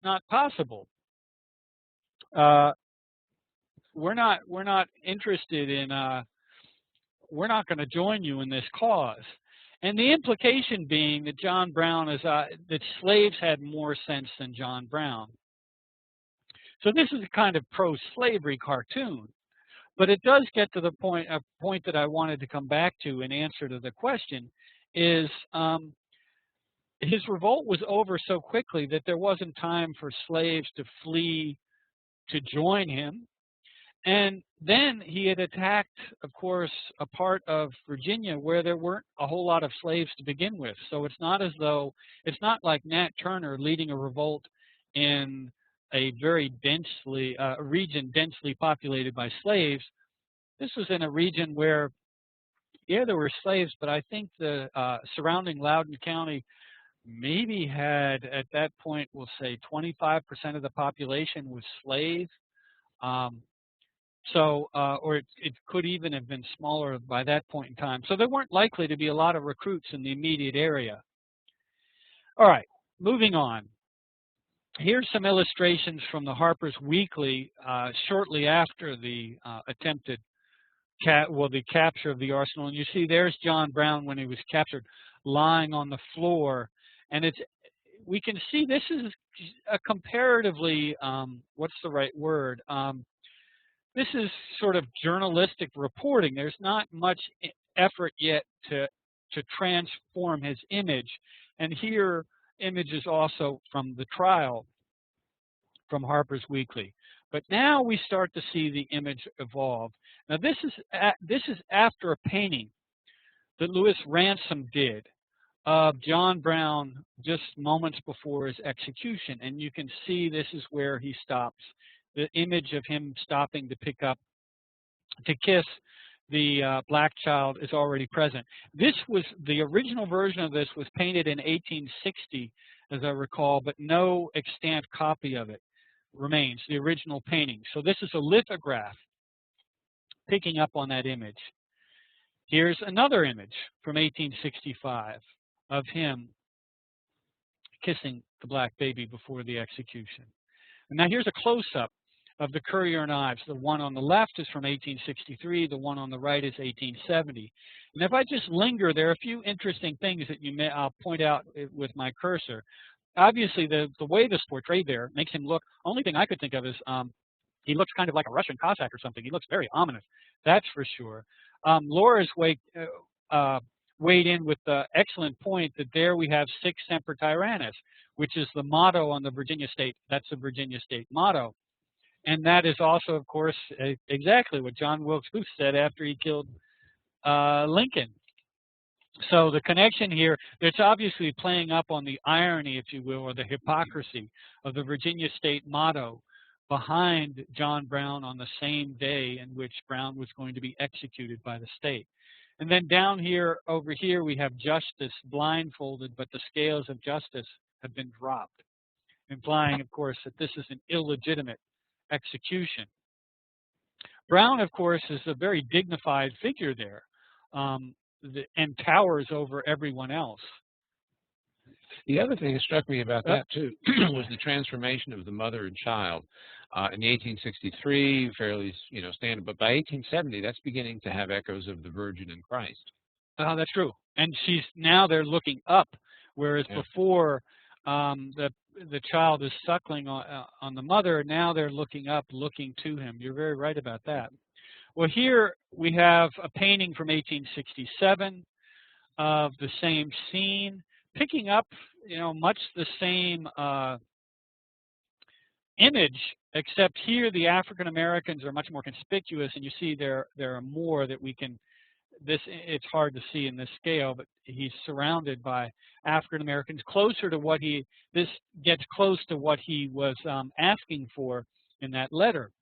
not possible. We're not interested in. We're not going to join you in this cause." And the implication being that John Brown that slaves had more sense than John Brown. So this is a kind of pro-slavery cartoon, but it does get to the point. A point that I wanted to come back to in answer to the question is his revolt was over so quickly that there wasn't time for slaves to flee to join him. And then he had attacked, of course, a part of Virginia where there weren't a whole lot of slaves to begin with. So it's not like Nat Turner leading a revolt in a very region densely populated by slaves. This was in a region where, yeah, there were slaves, but I think the surrounding Loudoun County maybe had, at that point, we'll say 25% of the population was slave. Or it could even have been smaller by that point in time. So there weren't likely to be a lot of recruits in the immediate area. All right, moving on. Here's some illustrations from the Harper's Weekly shortly after the attempted the capture of the arsenal. And you see there's John Brown when he was captured, lying on the floor. And we can see this is a comparatively, what's the right word? This is sort of journalistic reporting. There's not much effort yet to transform his image. And here, images also from the trial from Harper's Weekly. But now we start to see the image evolve. Now this is after a painting that Louis Ransom did of John Brown just moments before his execution. And you can see this is where he stops. The image of him stopping to kiss the black child is already present. This was, the original version of this was painted in 1860, as I recall, but no extant copy of it remains, the original painting. So this is a lithograph picking up on that image. Here's another image from 1865 of him kissing the black baby before the execution. And now here's a close-up of the Currier and Ives. The one on the left is from 1863. The one on the right is 1870. And if I just linger, there are a few interesting things that I'll point out with my cursor. Obviously, the way this is portrayed there makes him look, only thing I could think of is he looks kind of like a Russian Cossack or something. He looks very ominous, that's for sure. Laura's weighed in with the excellent point that there we have Sic Semper Tyrannis, which is the motto on the Virginia State. That's the Virginia State motto. And that is also, of course, exactly what John Wilkes Booth said after he killed Lincoln. So the connection here, it's obviously playing up on the irony, if you will, or the hypocrisy of the Virginia State motto behind John Brown on the same day in which Brown was going to be executed by the state. And then down here, over here, we have justice blindfolded, but the scales of justice have been dropped, implying, of course, that this is an illegitimate execution. Brown, of course, is a very dignified figure there and towers over everyone else. The other thing that struck me about that, too, was the transformation of the mother and child. In 1863, fairly, standard, but by 1870, that's beginning to have echoes of the Virgin and Christ. That's true. And now they're looking up, whereas before the child is suckling on the mother. Now they're looking up, looking to him. You're very right about that. Well, here we have a painting from 1867 of the same scene, picking up, much the same image, except here the African Americans are much more conspicuous, and you see there are more that we can. It's hard to see in this scale, but he's surrounded by African Americans, closer to this gets close to what he was asking for in that letter.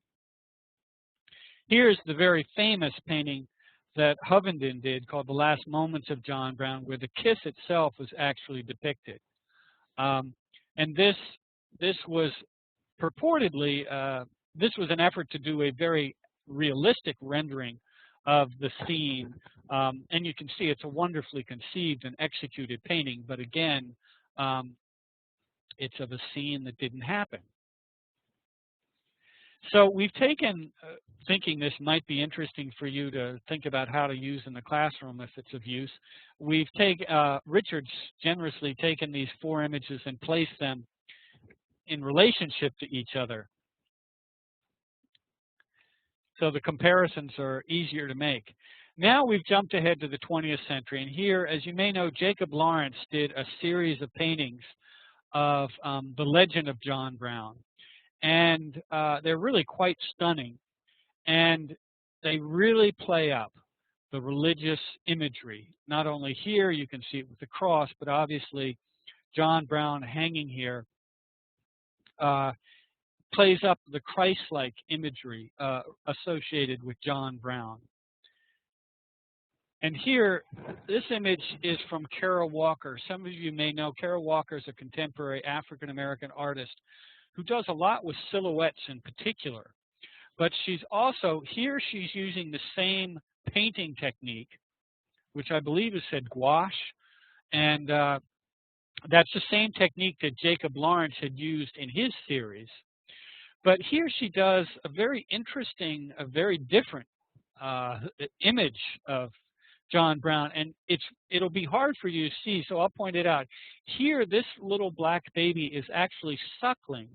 Here's the very famous painting that Hovenden did called The Last Moments of John Brown, where the kiss itself was actually depicted. And this was purportedly, this was an effort to do a very realistic rendering of the scene. And you can see it's a wonderfully conceived and executed painting, but again, it's of a scene that didn't happen. So we've taken, thinking this might be interesting for you to think about how to use in the classroom if it's of use, we've Richard's generously taken these 4 images and placed them in relationship to each other. So the comparisons are easier to make. Now we've jumped ahead to the 20th century, and here, as you may know, Jacob Lawrence did a series of paintings of the legend of John Brown. And they're really quite stunning, and they really play up the religious imagery. Not only here, you can see it with the cross, but obviously John Brown hanging here plays up the Christ-like imagery associated with John Brown. And here, this image is from Kara Walker. Some of you may know Kara Walker is a contemporary African-American artist who does a lot with silhouettes in particular. But she's using the same painting technique, which I believe is said gouache, and that's the same technique that Jacob Lawrence had used in his series. But here she does a very interesting, a very different image of John Brown, and it'll be hard for you to see, so I'll point it out. Here, this little black baby is actually suckling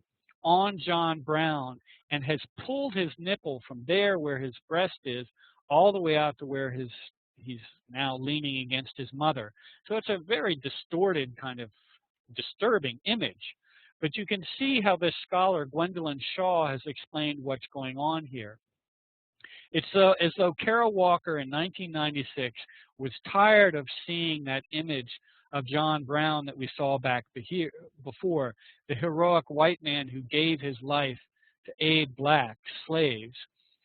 on John Brown and has pulled his nipple from there where his breast is all the way out to where he's now leaning against his mother. So it's a very distorted, kind of disturbing image. But you can see how this scholar, Gwendolyn Shaw, has explained what's going on here. It's as though Kara Walker in 1996 was tired of seeing that image of John Brown that we saw back before, the heroic white man who gave his life to aid black slaves.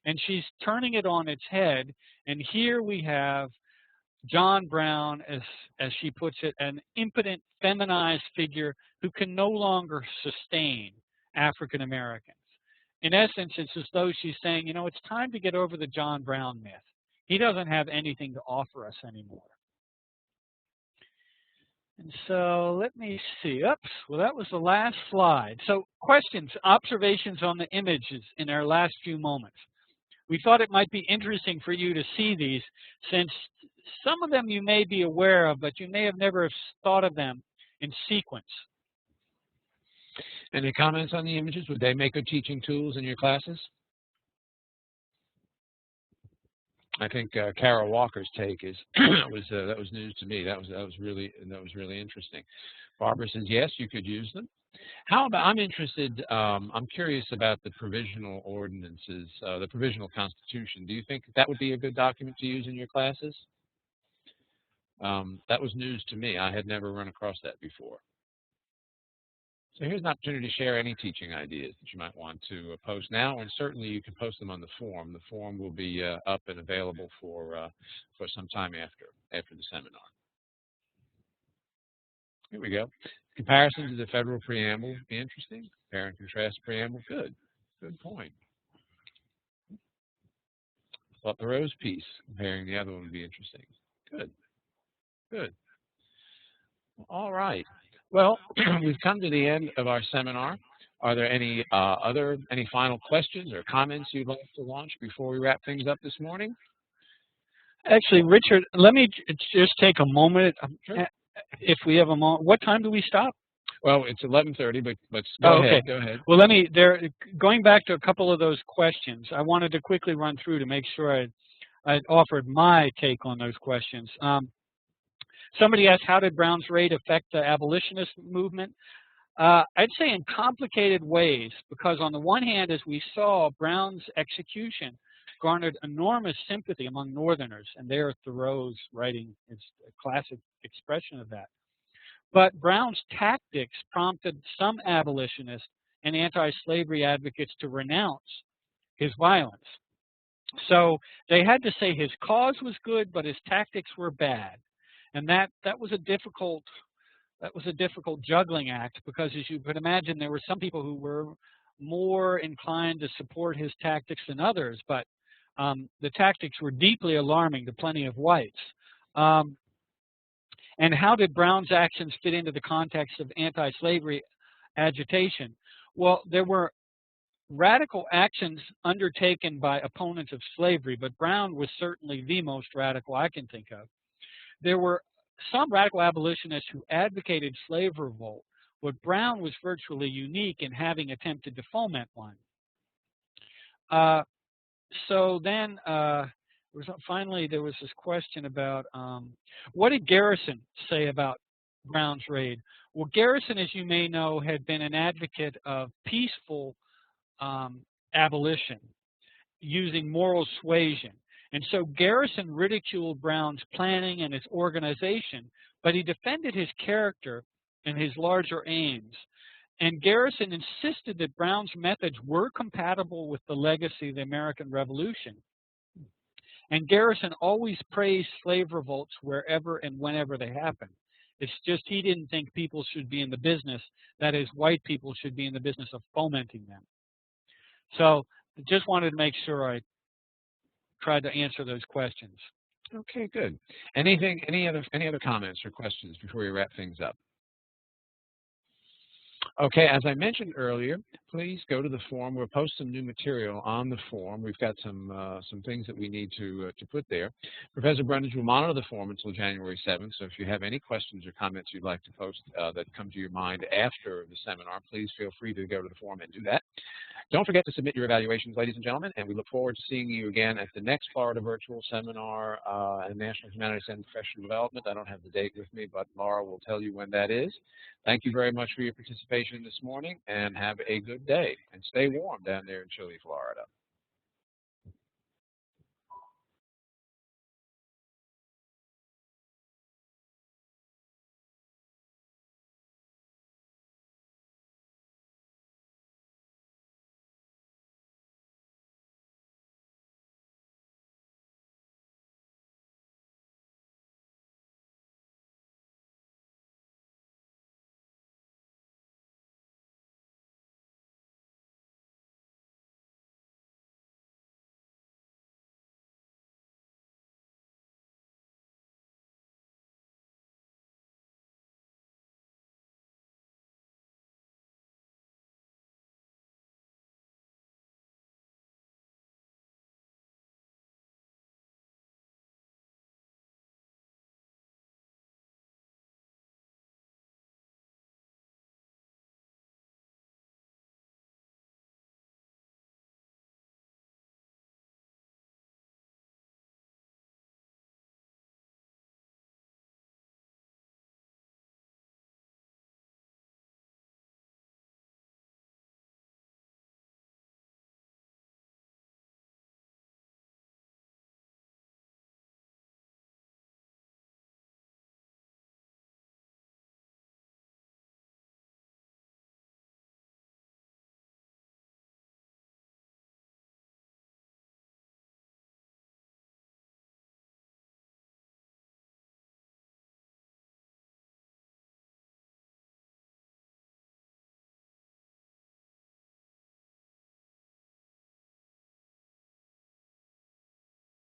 And she's turning it on its head, and here we have John Brown, as she puts it, an impotent, feminized figure who can no longer sustain African Americans. In essence, it's as though she's saying, it's time to get over the John Brown myth. He doesn't have anything to offer us anymore. And so let me see. Oops, well, that was the last slide. So questions, observations on the images in our last few moments. We thought it might be interesting for you to see these, since some of them you may be aware of, but you may have never thought of them in sequence. Any comments on the images? Would they make good teaching tools in your classes? I think Kara Walker's take is that was news to me. That was really interesting. Barbara says yes, you could use them. How about? I'm interested. I'm curious about the provisional ordinances, the provisional constitution. Do you think that would be a good document to use in your classes? That was news to me. I had never run across that before. So here's an opportunity to share any teaching ideas that you might want to post now, and certainly you can post them on the forum. The forum will be up and available for some time after the seminar. Here we go. Comparison to the federal preamble would be interesting. Compare and contrast preamble. Good point. Thought the Rose piece, comparing the other one, would be interesting. Good. All right. Well, we've come to the end of our seminar. Are there any final questions or comments you'd like to launch before we wrap things up this morning? Actually, Richard, let me just take a moment. Sure. If we have a moment, what time do we stop? Well, it's 11:30, but go ahead. Okay. Go ahead. Well, going back to a couple of those questions, I wanted to quickly run through to make sure I offered my take on those questions. Somebody asked, how did Brown's raid affect the abolitionist movement? I'd say in complicated ways, because on the one hand, as we saw, Brown's execution garnered enormous sympathy among Northerners, and there Thoreau's writing is a classic expression of that. But Brown's tactics prompted some abolitionists and anti-slavery advocates to renounce his violence. So they had to say his cause was good, but his tactics were bad, and that was a difficult juggling act, because as you could imagine, there were some people who were more inclined to support his tactics than others, but the tactics were deeply alarming to plenty of whites. And how did Brown's actions fit into the context of anti-slavery agitation? Well, there were radical actions undertaken by opponents of slavery, but Brown was certainly the most radical I can think of. There were some radical abolitionists who advocated slave revolt, but Brown was virtually unique in having attempted to foment one. So then, finally, there was this question about what did Garrison say about Brown's raid? Well, Garrison, as you may know, had been an advocate of peaceful abolition using moral suasion. And so Garrison ridiculed Brown's planning and his organization, but he defended his character and his larger aims. And Garrison insisted that Brown's methods were compatible with the legacy of the American Revolution. And Garrison always praised slave revolts wherever and whenever they happened. It's just he didn't think people should be in the business, that is, white people should be in the business of fomenting them. So just wanted to make sure I tried to answer those questions. Okay, good. Any other comments or questions before we wrap things up? Okay, as I mentioned earlier, please go to the forum. We'll post some new material on the forum. We've got some things that we need to put there. Professor Brundage will monitor the forum until January 7th, so if you have any questions or comments you'd like to post that come to your mind after the seminar, please feel free to go to the forum and do that. Don't forget to submit your evaluations, ladies and gentlemen, and we look forward to seeing you again at the next Florida Virtual Seminar and National Humanities and Professional Development. I don't have the date with me, but Laura will tell you when that is. Thank you very much for your participation this morning, and have a good day. And stay warm down there in chilly Florida.